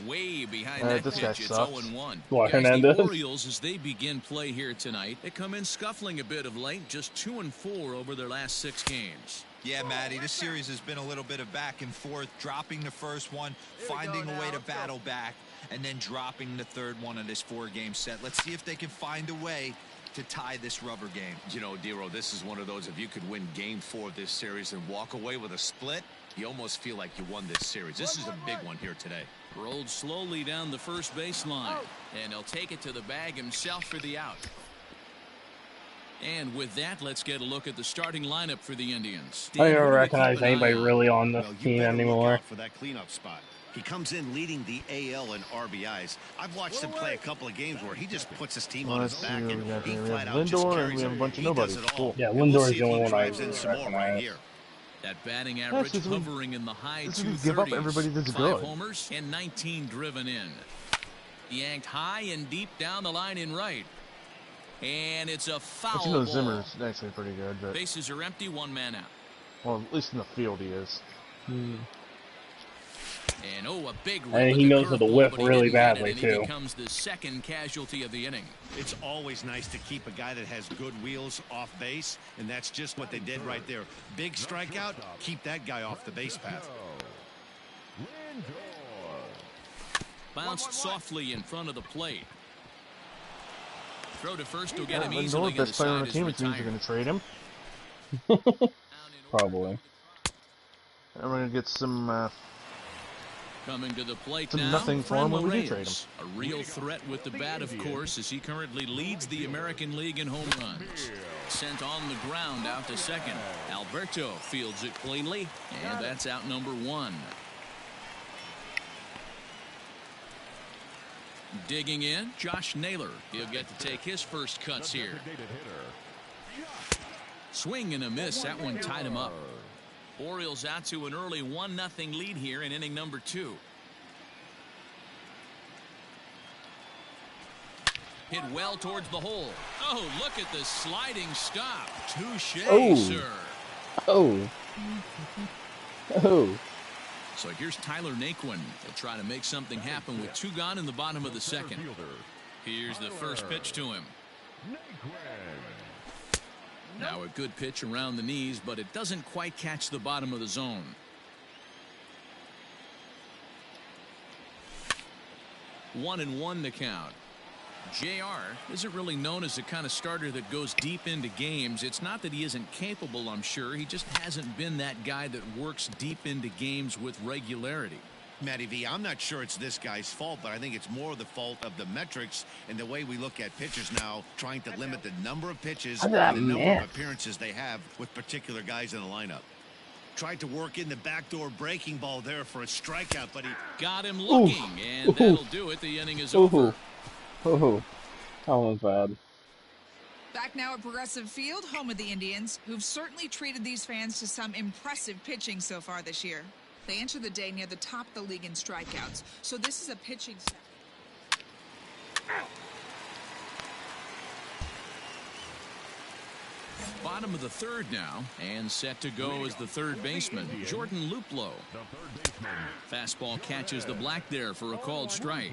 Way behind that this pitch, guy it's sucks. 0-1. What, Guys, Hernandez? the Orioles, as they begin play here tonight, they come in scuffling a bit of late, just 2-4 over their last 6 games. Yeah, Matty, this series has been a little bit of back and forth, dropping the first one, finding a way to battle back, and then dropping the third one of this 4-game set. Let's see if they can find a way to tie this rubber game. You know, Dero, this is one of those, if you could win Game 4 of this series and walk away with a split, you almost feel like you won this series. This is a big one here today. Rolled slowly down the first baseline, and he'll take it to the bag himself for the out. And with that, let's get a look at the starting lineup for the Indians. I don't recognize anybody really on this team anymore. For that cleanup spot. He comes in leading the AL in RBIs. I've watched him play a couple of games where he just puts his team on his back and he flat out just Lindor, carries and we have a it. bunch of He nobodies. does it all. Cool. Yeah, And we'll Lindor see is the if he only one I drives in some more right recognize. here. That batting average hovering in the high 230s. Give up everybody that's 5 good. homers and 19 driven in. Yanked high and deep down the line in right. And it's a foul But you know ball. Zimmer's actually pretty good. But, Bases are empty, 1 man out. well, at least in the field he is. And a big rip And with he the knows how to curveball, whip but he really didn't get it, badly, and too. He becomes the second casualty of the inning. It's always nice to keep a guy that has good wheels off base, and that's just what they did right there. Big strikeout, keep that guy off the base path. Bounced softly in front of the plate. Throw to first will get him Yeah, easily, Lindor, and the best player on side the is team, it means retired. you're going to trade him. Probably. And we're going to get some Coming to the plate Some now, nothing for him when we do Reyes. trade him. A real threat with the bat, of course, as he currently leads the American League in home runs. Sent on the ground out to second. Alberto fields it cleanly, and that's out number 1. Digging in, Josh Naylor. He'll get to take his first cuts here. Swing and a miss. That one tied him up. Orioles out to an early 1-0 lead here in inning number 2. Hit well towards the hole. Oh, look at the sliding stop. Touche, sir. Oh. So here's Tyler Naquin. He'll try to make something happen with 2 gone in the bottom of the second. Here's the first pitch to him. Now a good pitch around the knees, but it doesn't quite catch the bottom of the zone. One and one to count. JR isn't really known as the kind of starter that goes deep into games. It's not that he isn't capable, I'm sure. He just hasn't been that guy that works deep into games with regularity. Matty V, I'm not sure it's this guy's fault, but I think it's more the fault of the metrics and the way we look at pitchers now, trying to limit the number of pitches and the number of appearances they have with particular guys in the lineup. Tried to work in the backdoor breaking ball there for a strikeout, but he got him looking, and that'll do it. The inning is over. Oh, that one's bad. Back now at Progressive Field, home of the Indians, who've certainly treated these fans to some impressive pitching so far this year. They enter the day near the top of the league in strikeouts, so this is a pitching set. Bottom of the third now, and set to go is the third baseman, Jordan Luplow. Fastball catches the black there for a called strike.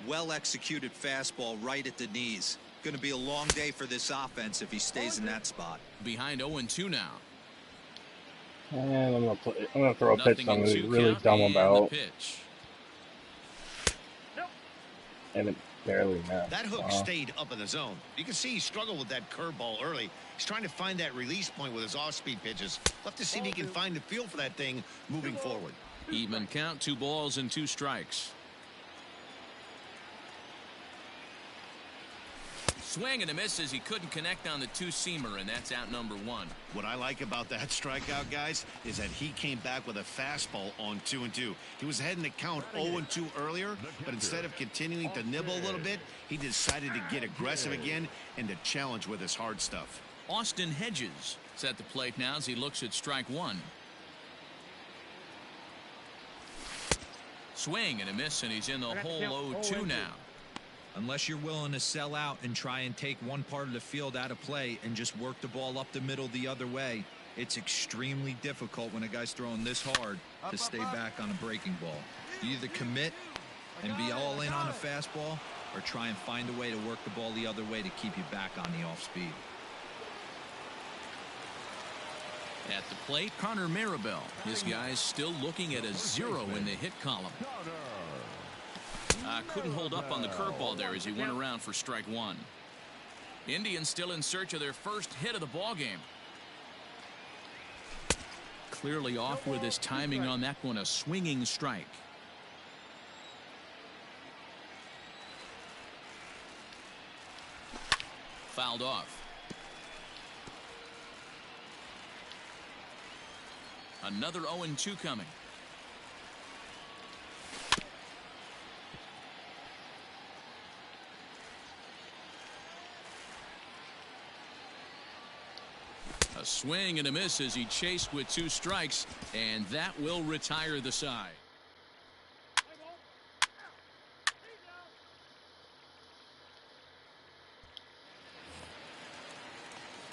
Well executed fastball right at the knees. Going to be a long day for this offense if he stays in that spot. Behind 0-2 now. And I'm gonna throw a pitch that I'm gonna be really dumb about. And it barely missed. That hook stayed up in the zone. You can see he struggled with that curveball early. He's trying to find that release point with his off-speed pitches. We'll have to see if he can find the feel for that thing moving forward. Even count, 2 balls and 2 strikes. Swing and a miss as he couldn't connect on the 2-seamer, and that's out number 1. What I like about that strikeout, guys, is that he came back with a fastball on 2-2. He was ahead in the count 0-2 earlier, but instead of continuing to nibble a little bit, he decided to get aggressive again and to challenge with his hard stuff. Austin Hedges is at the plate now as he looks at strike 1. Swing and a miss, and he's in the hole 0-2 now. Unless you're willing to sell out and try and take one part of the field out of play and just work the ball up the middle the other way, it's extremely difficult when a guy's throwing this hard to stay back on a breaking ball. You either commit and be all in on a fastball or try and find a way to work the ball the other way to keep you back on the off speed. At the plate, Connor Maribel. This guy's still looking at a 0 in the hit column. Couldn't hold up on the curveball there as he went around for strike 1. Indians still in search of their first hit of the ballgame. Clearly off with his timing on that one, a swinging strike. Fouled off. Another 0-2 coming. A swing and a miss as he chased with 2 strikes, and that will retire the side.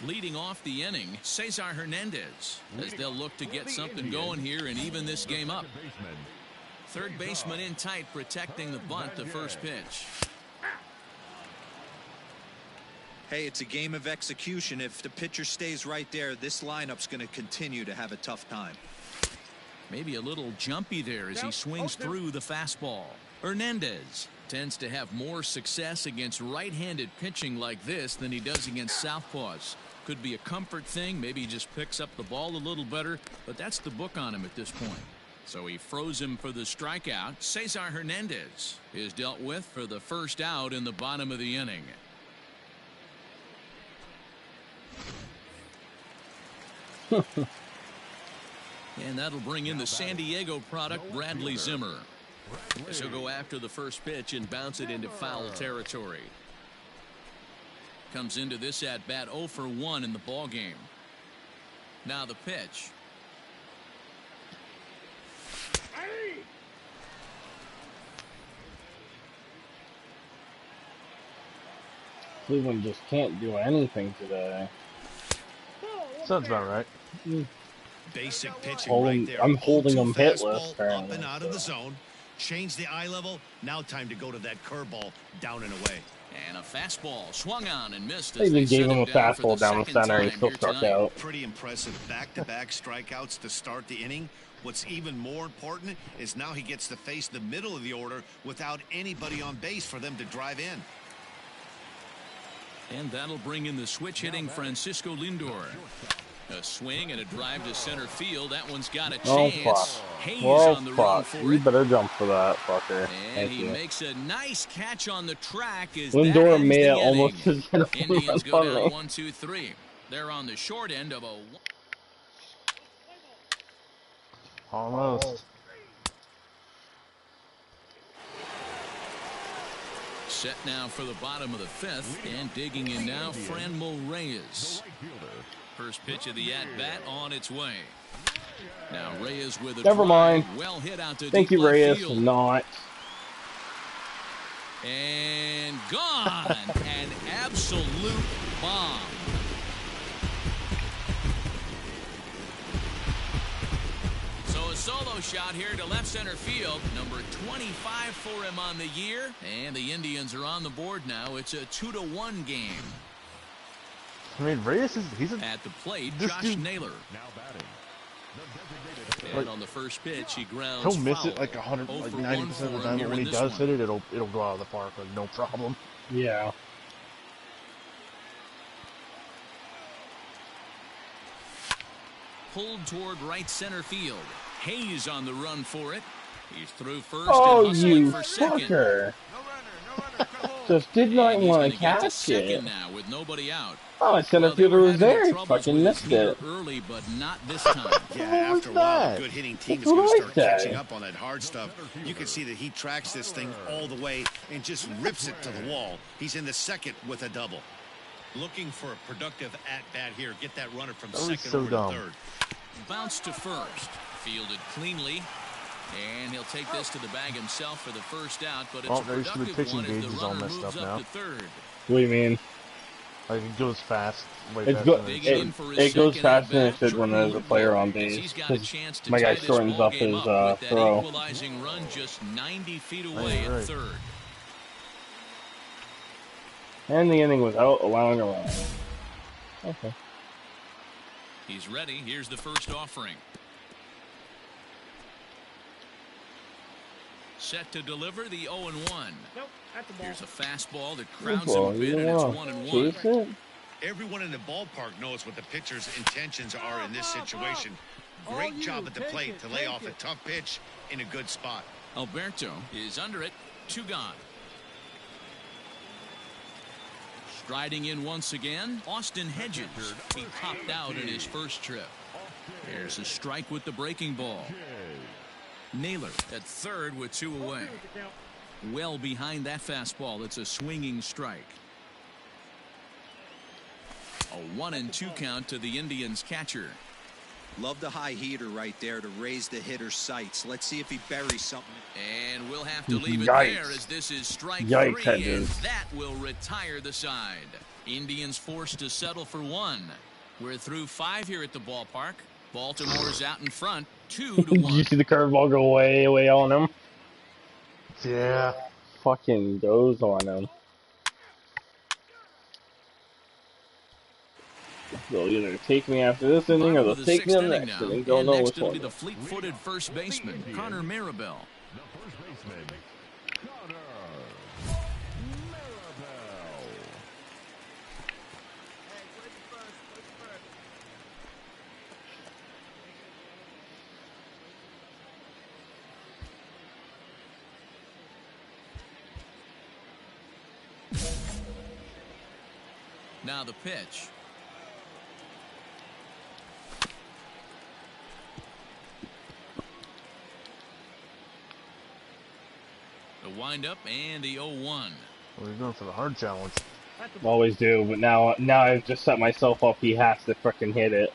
Leading off the inning, Cesar Hernandez, as they'll look to get something going here and even this game up. Third baseman in tight, protecting the bunt, the first pitch. Hey, it's a game of execution. If the pitcher stays right there, this lineup's going to continue to have a tough time. Maybe a little jumpy there as he swings through the fastball. Hernandez tends to have more success against right-handed pitching like this than he does against southpaws. Could be a comfort thing. Maybe he just picks up the ball a little better, but that's the book on him at this point. So he froze him for the strikeout. Cesar Hernandez is dealt with for the first out in the bottom of the inning. And that'll bring in the San Diego product, Bradley Zimmer. As he'll go after the first pitch and bounce it into foul territory. Comes into this at bat 0 for 1 in the ball game. Now the pitch. Cleveland just can't do anything today. Sounds about right. Basic pitching right there. I'm holding them hitless. Up and out of the zone. Change the eye level. Now time to go to that curveball down and away. And a fastball swung on and missed. They even gave him a fastball down the center. He still struck out. Pretty impressive back-to-back strikeouts to start the inning. What's even more important is now he gets to face the middle of the order without anybody on base for them to drive in. And that'll bring in the switch-hitting Francisco Lindor. A swing and a drive to center field. That one's got a chance. Hayes on the run for you it. better jump for that, fucker. And he makes a nice catch on the track. As Lindor that made it inning. almost as good as Indians go down 1-2-3. They're on the short end of a. Almost. Set now for the bottom of the fifth, and digging in now, Mlb Reyes. First pitch of the at-bat on its way. Now Reyes with a Never mind. Well hit out to Thank deep you, left Reyes. field. Not. And gone. An absolute bomb. So a solo shot here to left center field. Number 25 for him on the year. And the Indians are on the board now. It's a 2-1 game. I mean, Reyes he's at the plate. Josh Naylor. Now batting. And on the first pitch, he grounds he'll miss foul. it like 100, like 90% of the for time, him but when here he in does this hit it, it'll go out of the park, like no problem. Yeah. Pulled toward right center field. Hayes on the run for it. He's through first Oh, and hustling you for second. fucker! Just did not And he's want gonna to get catch second it. now with nobody out. Oh, center Well, they fielder were was having there. He troubles fucking with missed his heater it. early, but not this time. Yeah, What was after a while, that? a good hitting team is That's going what to I start say. catching up on that hard stuff. You can see that he tracks this thing all the way and just rips it to the wall. He's in the second with a double. Looking for a productive at-bat here. Get that runner from second so over dumb. to third. Bounce to first. Fielded cleanly. And he'll take this to the bag himself for the first out, but it's a there's the productive pitching one as gauge the is all runner messed moves up up now. to third. What do you mean? Like it goes fast. Way It's faster go than it Digging in it, for his it goes second faster than at-bat, it should when there's a player on because base. he's got a 'Cause chance to my guy tie this shortens ball up game his up with that throw. equalizing run just 90 feet away Right. at third. And the inning without allowing a run. Okay. He's ready. Here's the first offering. Set to deliver the 0-1. Nope, that's a ball. Here's a fastball that crowds Well, him a bit, you and it's know, 1-1. chase it. Everyone in the ballpark knows what the pitcher's intentions are in this situation. Great job at the plate to lay off a tough pitch in a good spot. Alberto is under it. 2 gone. Striding in once again, Austin Hedges. He popped out in his first trip. There's a strike with the breaking ball. Naylor at third with 2 away. Well behind that fastball. It's a swinging strike. A 1-2 count to the Indians catcher. Love the high heater right there to raise the hitter's sights. Let's see if he buries something. And we'll have to leave it Yikes. there as this is strike Yikes, 3, and Hedges. that will retire the side. Indians forced to settle for 1. We're through 5 here at the ballpark. Baltimore's out in front, 2-1. Did you see the curveball go way, way on him? Yeah. Fucking goes on him. They'll either take me after this inning or they'll The take me 6th on the inning next now, inning. Don't and know next which it'll one. be the fleet-footed first baseman, Connor Maribel. The first baseman, Connor Maribel. Now the pitch. The windup and the 0-1. We're going for the hard challenge. Always do, but now I've just set myself up. He has to frickin' hit it.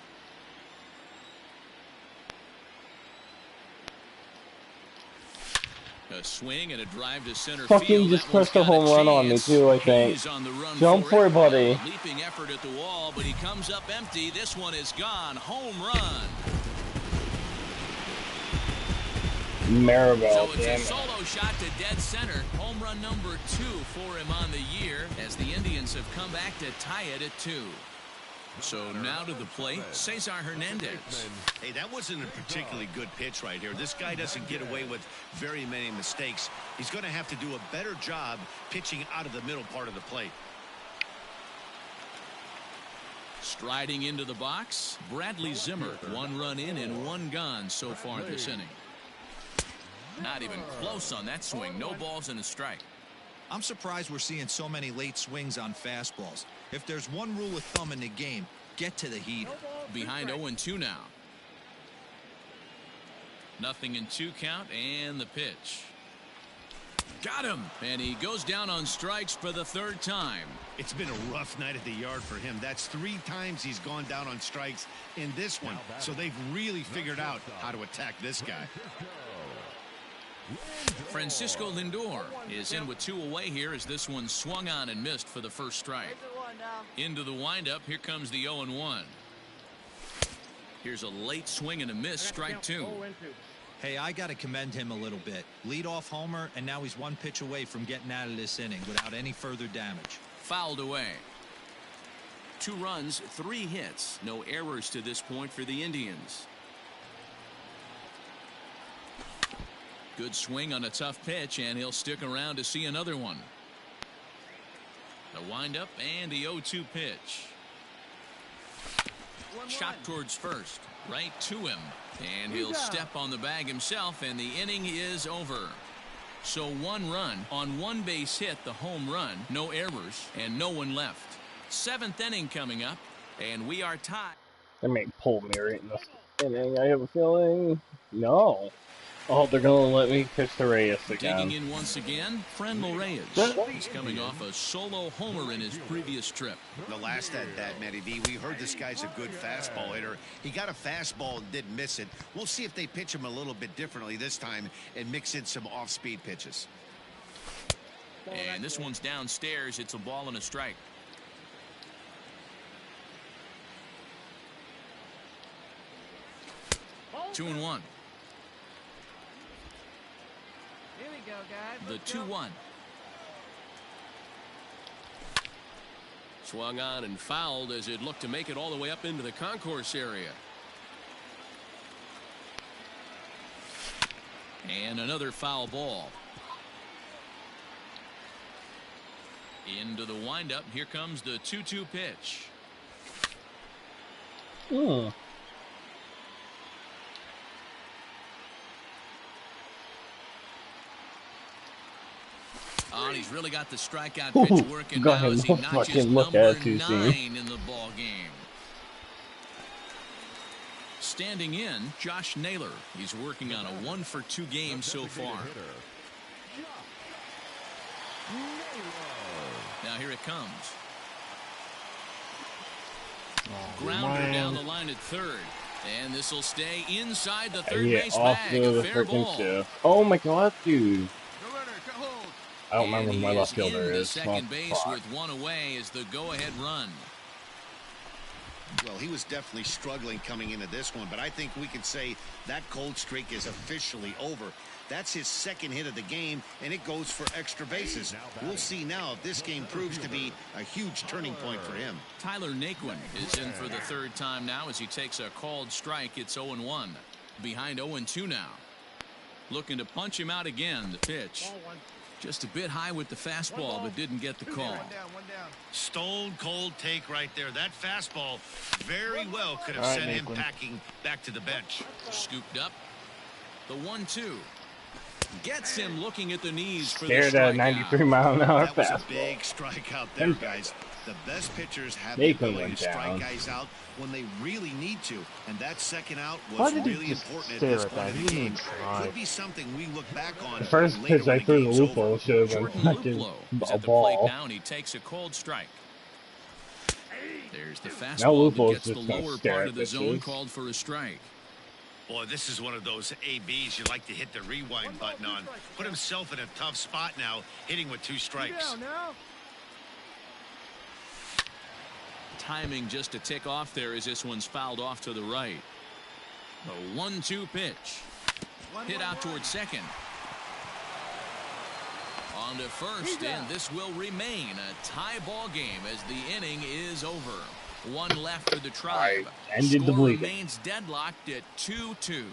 A swing and a drive to center Fucking field. just That one's pressed a got home run on me chance. too, I think. He's on the run Jump for it, buddy. A leaping effort at the wall, but he comes up empty. This one is gone. Home run. Maribel, So it's damn a it. solo shot to dead center. Home run number 2 for him on the year as the Indians have come back to tie it at 2. So now to the plate, Cesar Hernandez. Hey, that wasn't a particularly good pitch right here. This guy doesn't get away with very many mistakes. He's going to have to do a better job pitching out of the middle part of the plate. Striding into the box, Bradley Zimmer. 1 run in and 1 gone so far this inning. Not even close on that swing. No balls and a strike. I'm surprised we're seeing so many late swings on fastballs. If there's one rule of thumb in the game, get to the heater. Behind 0-2 now. Nothing in 2 count and the pitch. Got him. And he goes down on strikes for the third time. It's been a rough night at the yard for him. That's 3 times he's gone down on strikes in this one. So they've really figured out how to attack this guy. Francisco Lindor is in with 2 away here as this one swung on and missed for the first strike. Into the windup. Here comes the 0-1. Here's a late swing and a miss. Strike 2. Hey, I got to commend him a little bit. Leadoff homer, and now he's 1 pitch away from getting out of this inning without any further damage. Fouled away. 2 runs, 3 hits. No errors to this point for the Indians. Good swing on a tough pitch, and he'll stick around to see another one. The windup and the 0-2 pitch. Shot towards first. Right to him. And he'll step on the bag himself, and the inning is over. So 1 run on 1 base hit, the home run, no errors, and no one left. 7th inning coming up, and we are tied. They may pull me right in this inning, I have a feeling. No. Oh, they're going to let me pitch to Reyes again. Digging in once again, Franmil Reyes. He's coming off a solo homer in his previous trip. The last at bat, Matty V, we heard this guy's a good fastball hitter. He got a fastball and didn't miss it. We'll see if they pitch him a little bit differently this time and mix in some off-speed pitches. And this one's downstairs. It's a ball and a strike. Two and one. Here we go, guys. The 2-1. Swung on and fouled as it looked to make it all the way up into the concourse area. And another foul ball. Into the windup. Here comes the 2-2 pitch. Hmm. Oh, and he's really got the strikeout pitch working now as he notches number 9 in the ball game. Standing in, Josh Naylor. He's working on a 1-for-2 game so far. Now here it comes. Grounder down the line at third. And this will stay inside the third base bag. A fair ball. Oh my god, dude. I don't remember who my left fielder is. Second base with 1 away is the go-ahead run. Well, he was definitely struggling coming into this one, but I think we can say that cold streak is officially over. That's his 2nd hit of the game, and it goes for extra bases. We'll see now if this game proves to be a huge turning point for him. Tyler Naquin is in for the 3rd time now as he takes a called strike. It's 0-1. Behind 0-2 now. Looking to punch him out again. The pitch. Just a bit high with the fastball, but didn't get the call. Stone cold take right there. That fastball very well could have sent him packing back to the bench. Scooped up. The 1-2. Gets him looking at the knees for Scared the at 93-mile-an-hour fastball. That was a big strikeout there, guys. The best pitchers have the ability to strike guys out when they really need to, and that 2nd out was really important at this point of the game. Could be something we look back on. The first pitch I threw the Lupo should have been fucking a ball. Now and he takes a cold strike. There's the Now fastball that Lupo's gets the just gonna lower stare part at of the pitches. zone, called for a strike. Boy, this is one of those ABs you like to hit the rewind button on. Put himself in a tough spot now, hitting with 2 strikes. Timing just to tick off there as this one's fouled off to the right. A 1-2 pitch. Hit out towards second. On to first, and this will remain a tie ball game as the inning is over. 1 left for the Tribe. Ended the Score bleeding. remains deadlocked at 2-2.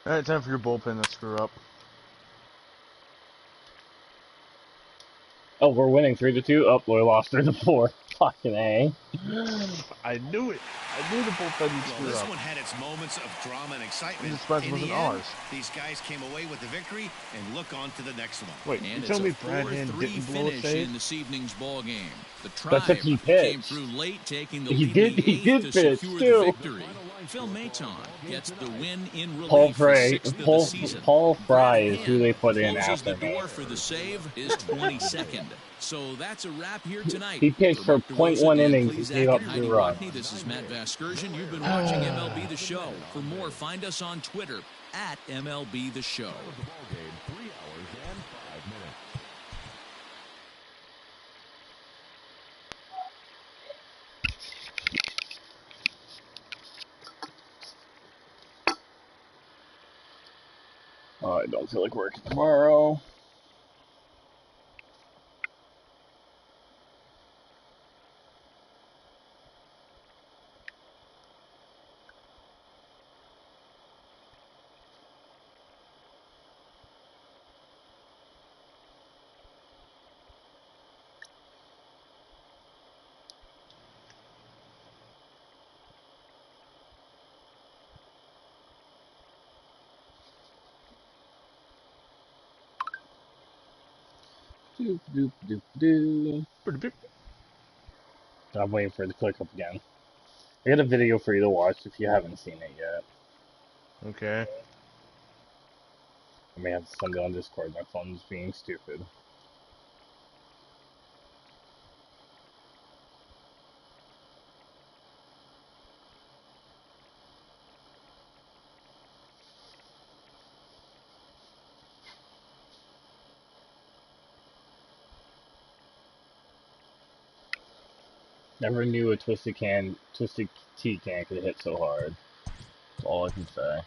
All right, time for your bullpen to screw up. Oh, we're winning 3-2. Oh, we lost 3-4. Fucking A. I knew it. I knew the bullpen would screw This up. one had its moments of drama and excitement. This surprise In wasn't the end, ours. these guys came away with the victory and look on to the next one. Wait, And you it's tell me a Brad Hand 4-3 didn't blow a finish save? in this evening's ball game. The That's Tribe if he came pitched. through late, taking the He lead did- in the he 8th did to pitch, secure too. the victory. Phil Maton gets the win in relief for sixth of the season. Paul Fry Brad is who they put in closes after the door me. for the save is 22nd. So that's a wrap here tonight. He pitched for Mark DeRosa, .1 Dan innings. He Plesac, gave up and 2 Heidi runs. Watney. This is Matt Vasgersian. You've been watching MLB The Show. For more, find us on Twitter at MLB The Show. The ball game, 3 hours and 5 minutes. Oh, I don't feel like working tomorrow. Doop, doop, doop, doop. I'm waiting for it to click up again. I got a video for you to watch if you haven't seen it yet. Okay. I may have to send it on Discord. My phone's being stupid. Never knew a twisted tea can could hit so hard. That's all I can say.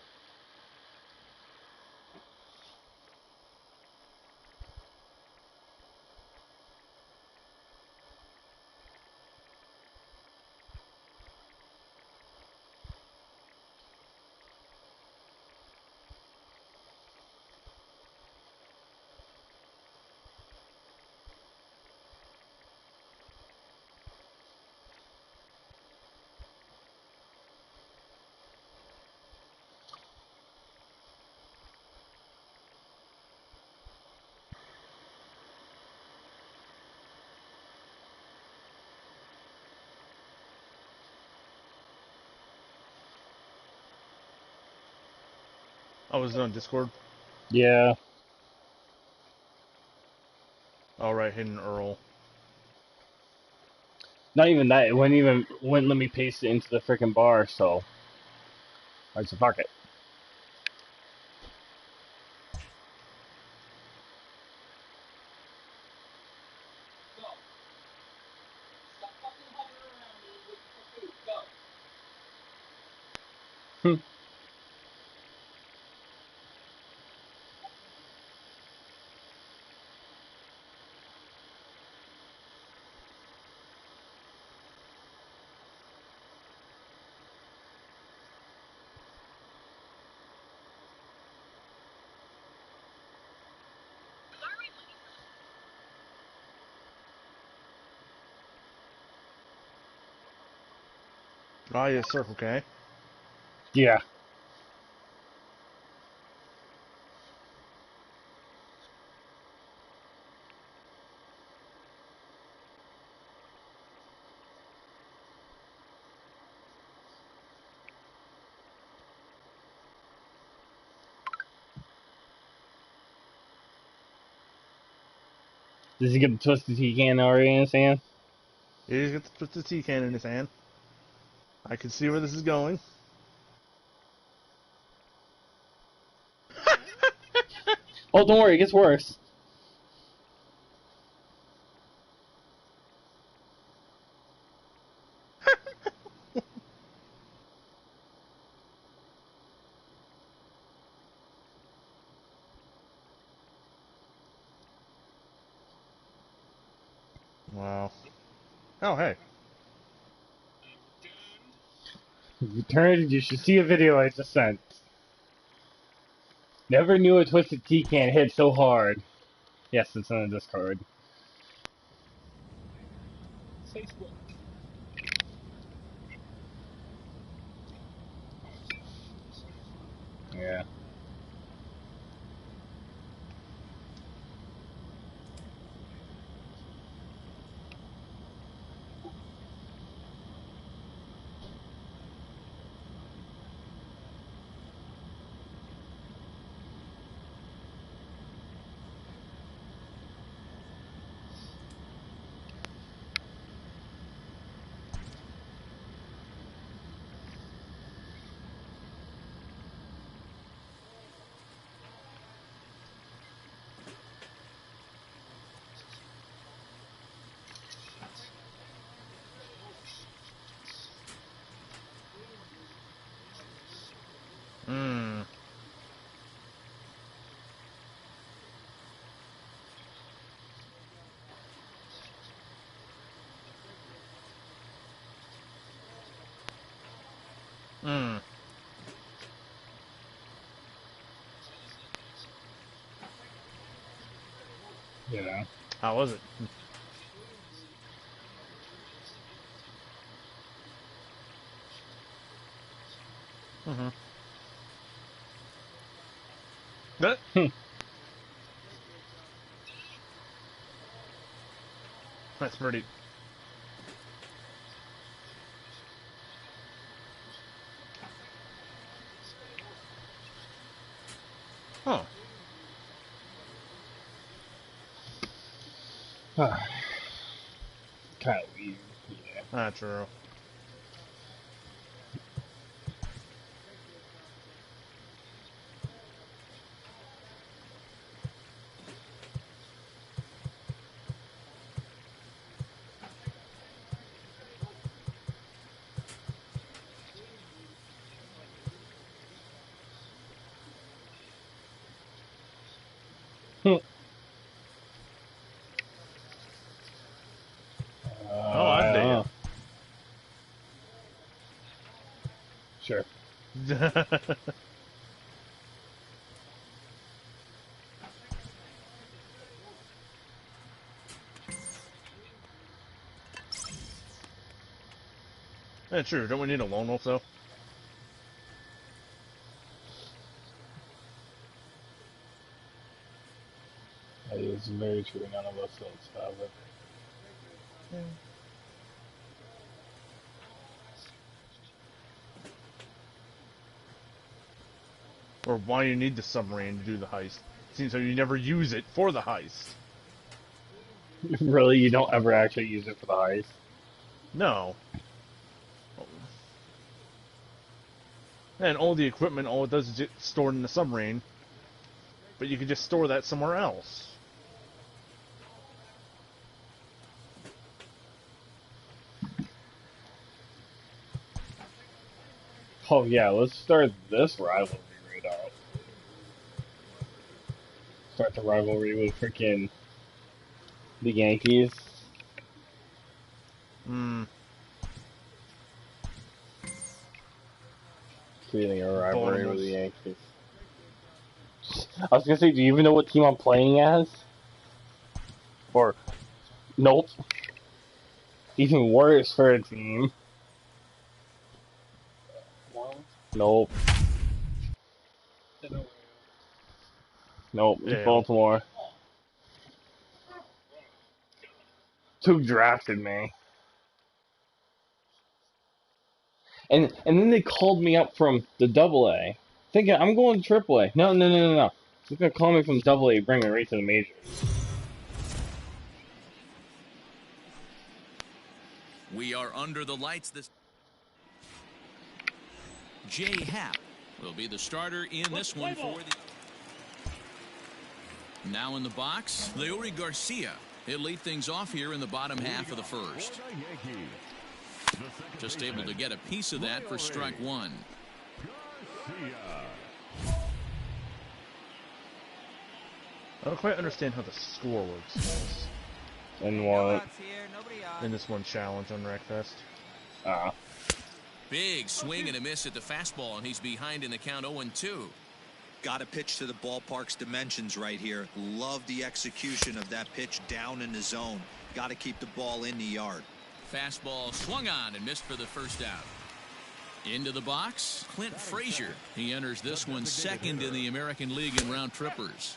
Oh, was it on Discord? Yeah. Alright, Hidden Earl. Not even that. It wouldn't let me paste it into the freaking bar, so I said fuck it. Ah, yes, Circle K. Yeah. Does he get the twisted tea can already in his hand? He's got the tea can in his hand. I can see where this is going. Oh, don't worry, it gets worse. Wow. Oh, hey. You should see a video I just sent. Never knew a twisted tea can hit so hard. Yes, it's on the Discord. Yeah. You know. How was it? Mm-hmm. That. That's pretty. Huh. Kind of weird. Yeah. That's true. Oh, I dig know. it. Sure. Yeah, true. Don't we need a lone wolf though? That is very true. None of us else have it. Yeah. Or why you need the submarine to do the heist. Seems like you never use it for the heist. Really, you don't ever actually use it for the heist? No. And all the equipment, all it does is get stored in the submarine. But you can just store that somewhere else. Oh yeah, let's start this rivalry right out. Start the rivalry with freaking the Yankees. Hmm. Creating a rivalry with the Baltimore. Yankees. I was gonna say, do you even know what team I'm playing as? Or, nope. Even worse for a team. Nope. Nope, it's Yeah. Baltimore. Who drafted me? And then they called me up from the AA, thinking I'm going to AAA. No. They're gonna call me from AA, bring me right to the majors. We are under the lights this. Jay Happ will be the starter in this one for the. Now in the box, Leury Garcia. He'll lead things off here in the bottom half of the first. Just able to get a piece of that for strike one. I don't quite understand how the score works And what? in this one challenge on Wreckfest. Big swing and a miss at the fastball, and he's behind in the count 0-2. Got to pitch to the ballpark's dimensions right here. Love the execution of that pitch down in the zone. Got to keep the ball in the yard. Fastball swung on and missed for the first out. Into the box, Clint Frazier. He enters this one second in the American League in round trippers.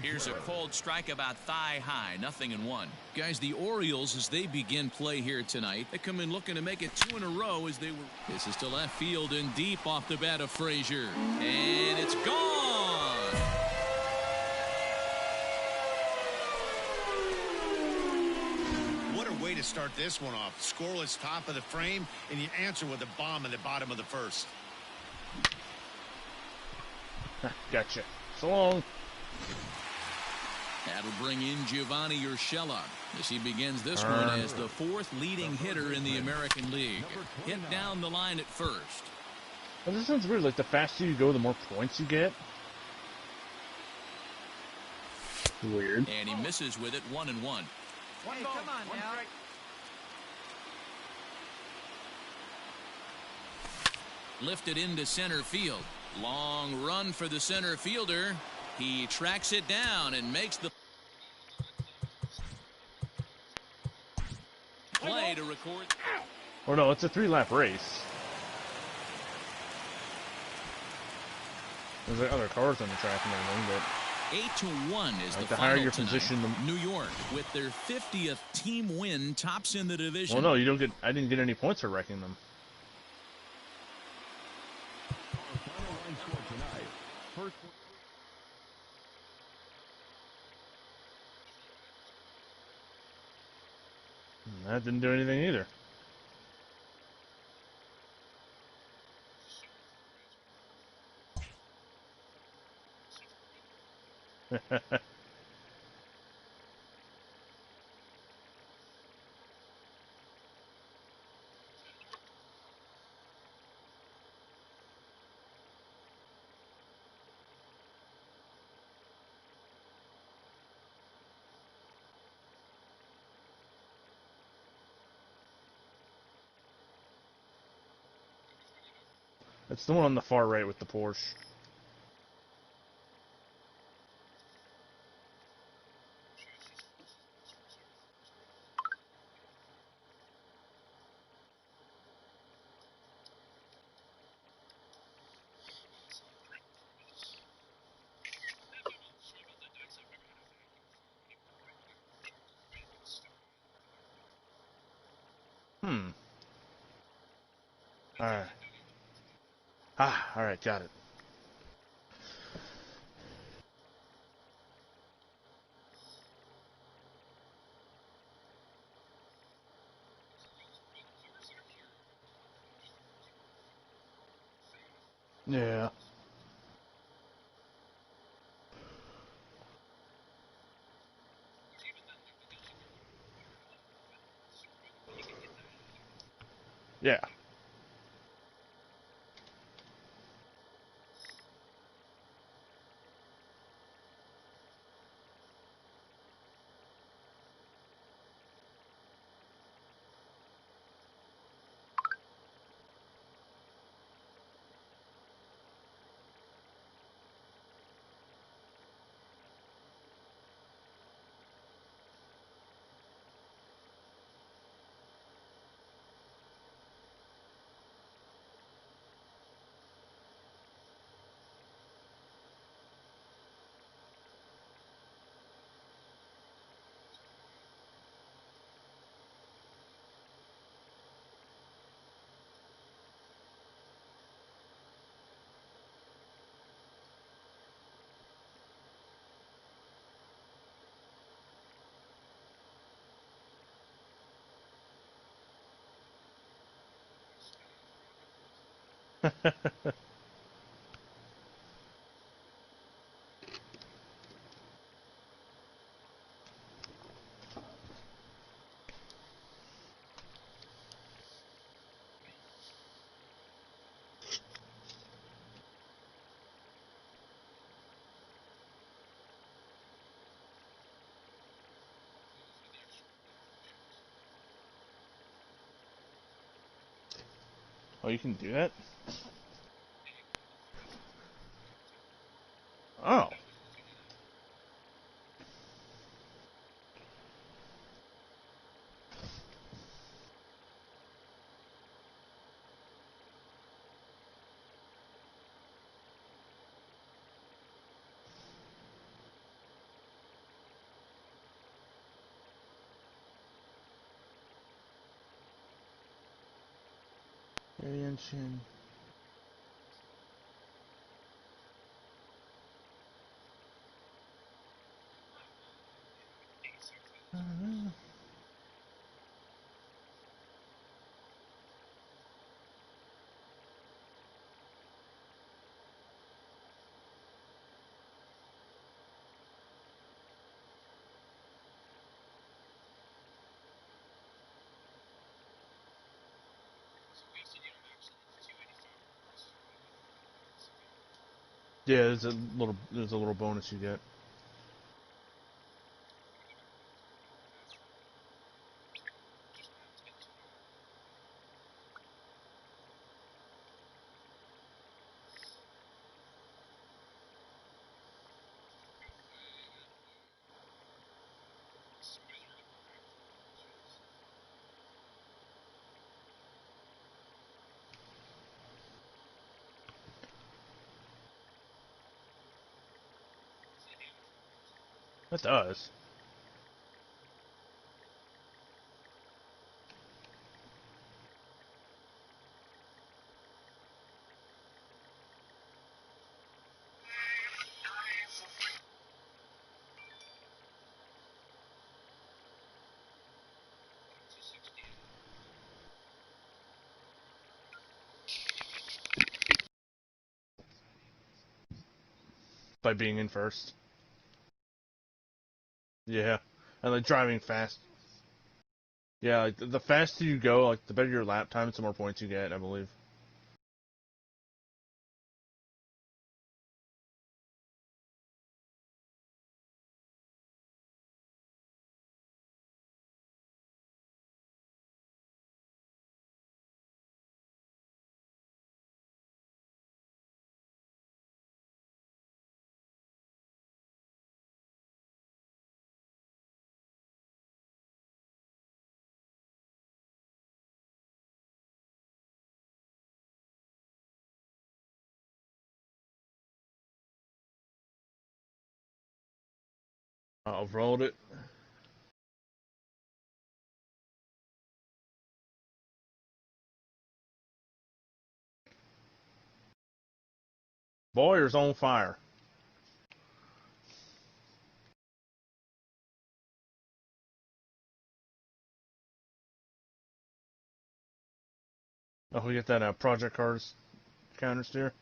Here's a cold strike about thigh high, 0-1. Guys, the Orioles, as they begin play here tonight, they come in looking to make it 2 in a row as they were. This is to left field and deep off the bat of Frazier. And it's gone. What a way to start this one off. Scoreless top of the frame, and you answer with a bomb in the bottom of the first. Gotcha. So long. That'll bring in Giovanni Urshela as he begins this one as the 4th leading hitter in the American League. Hit down the line at first. Well, this sounds weird. Like, the faster you go, the more points you get. Weird. And he misses with it, 1-1. Hey, come on now. Lifted into center field. Long run for the center fielder. He tracks it down and makes the. play to record. Or no, it's a 3-lap race. There's like other cars on the track and everything, but 8-1 is like the higher final your tonight. position, New York with their 50th team win tops in the division. well, no, you don't get. I didn't get any points for wrecking them. Our final line score tonight. First. That didn't do anything either. It's the one on the far right with the Porsche. Alright. Alright, got it. Yeah. Yeah. Oh, you can do that? Oh. Variation. Yeah, there's a little bonus you get. It does. By being in first. Yeah. And like driving fast. Yeah, like the faster you go, like the better your lap time, the more points you get, I believe. I've rolled it. Boyer's on fire. Oh, we get that project cars counter steer.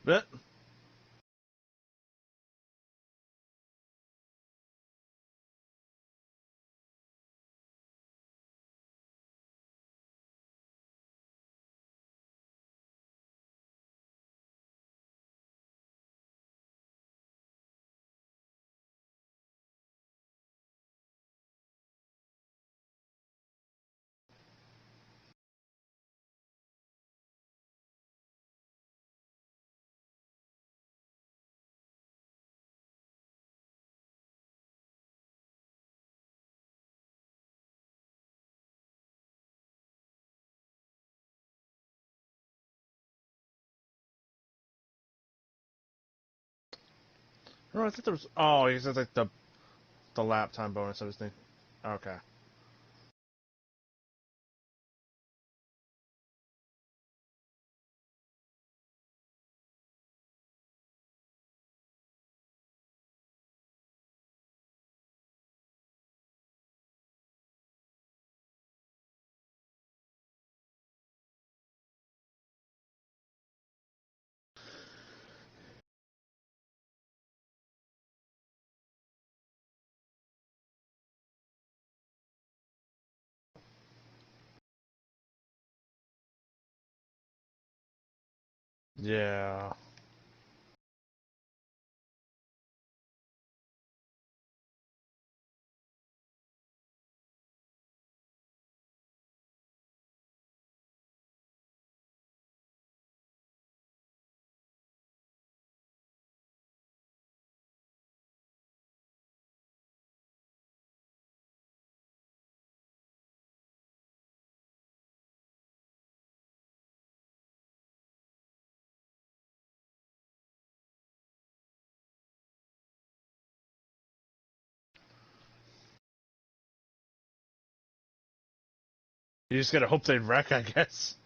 But no, I think there was. Oh, he says like the lap time bonus. I was thinking. Okay. Yeah. You just gotta hope they wreck, I guess.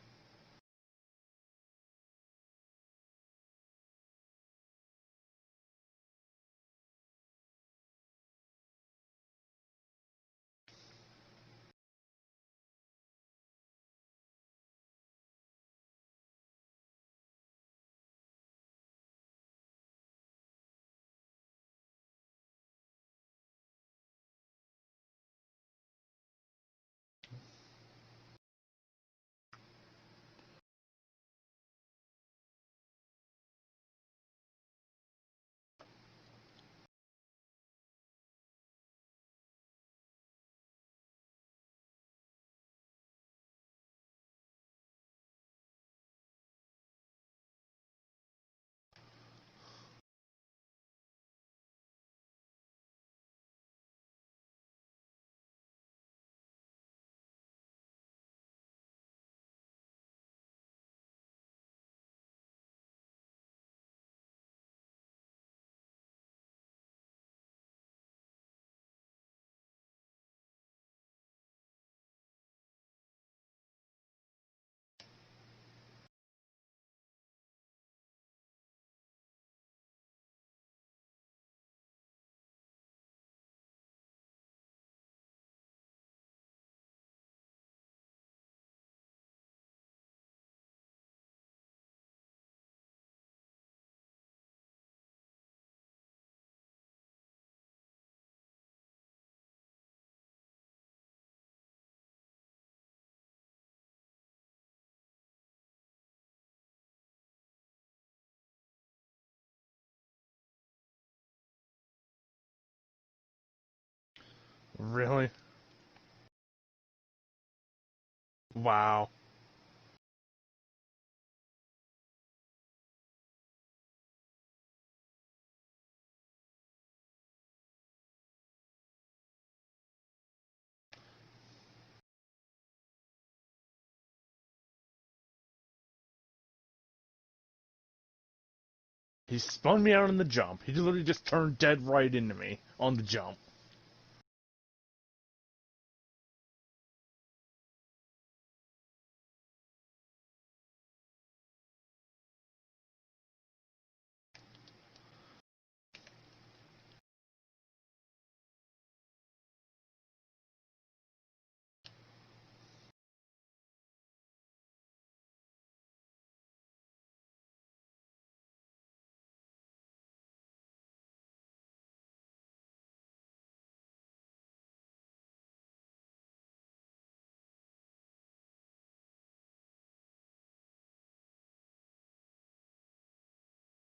Really? Wow. He spun me out on the jump. He literally just turned dead right into me on the jump.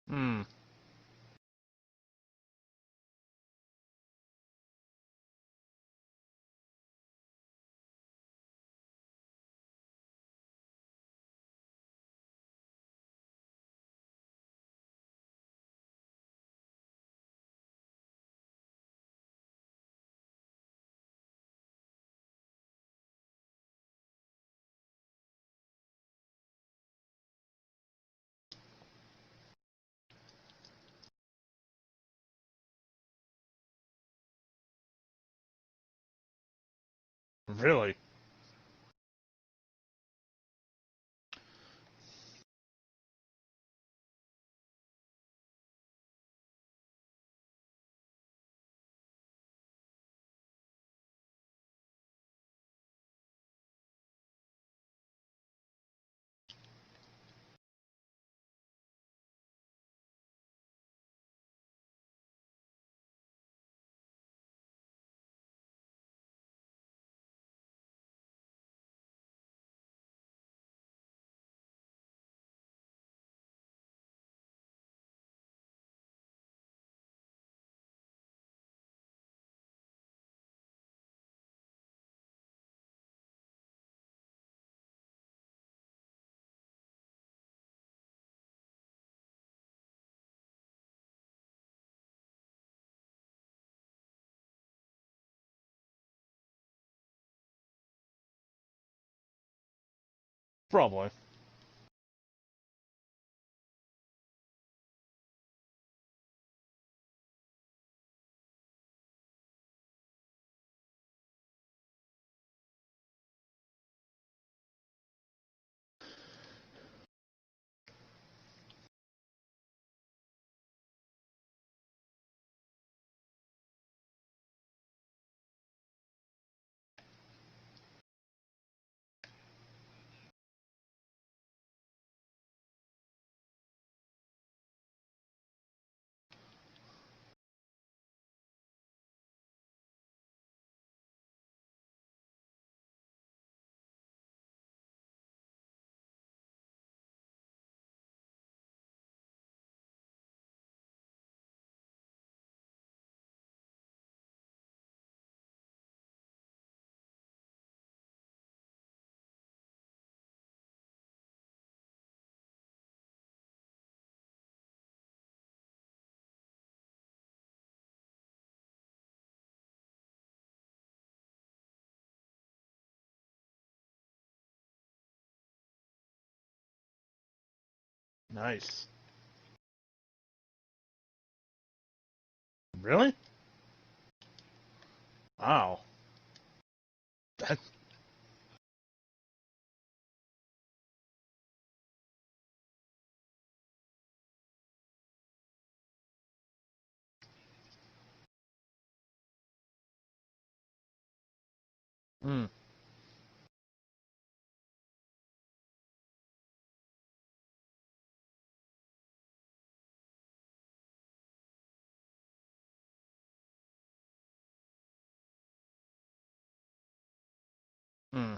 Hmm. Really? Probably. Nice. Really? Wow. That. Hmm. Hmm.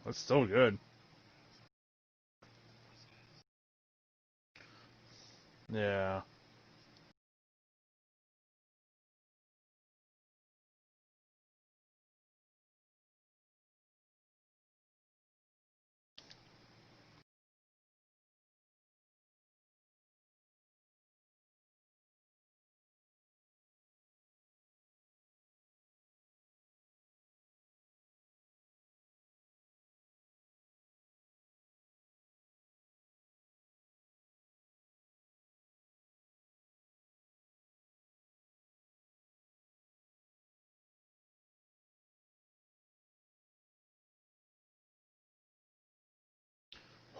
That's so good. Yeah.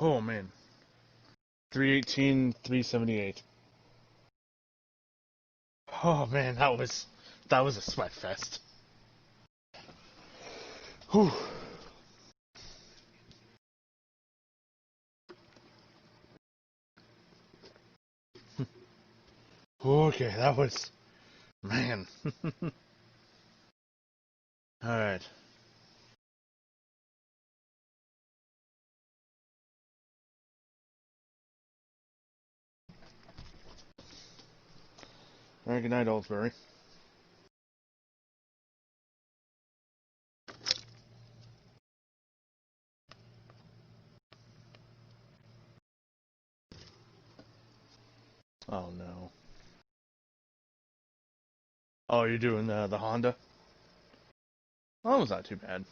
Oh man. 318, 378. Oh man, that was a sweat fest. Whew. Okay, that was man. All right. All right. Good night, Oldsbury. Oh no. Oh, you're doing the Honda? Oh, that was not too bad.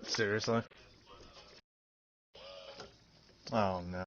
Seriously? Oh no.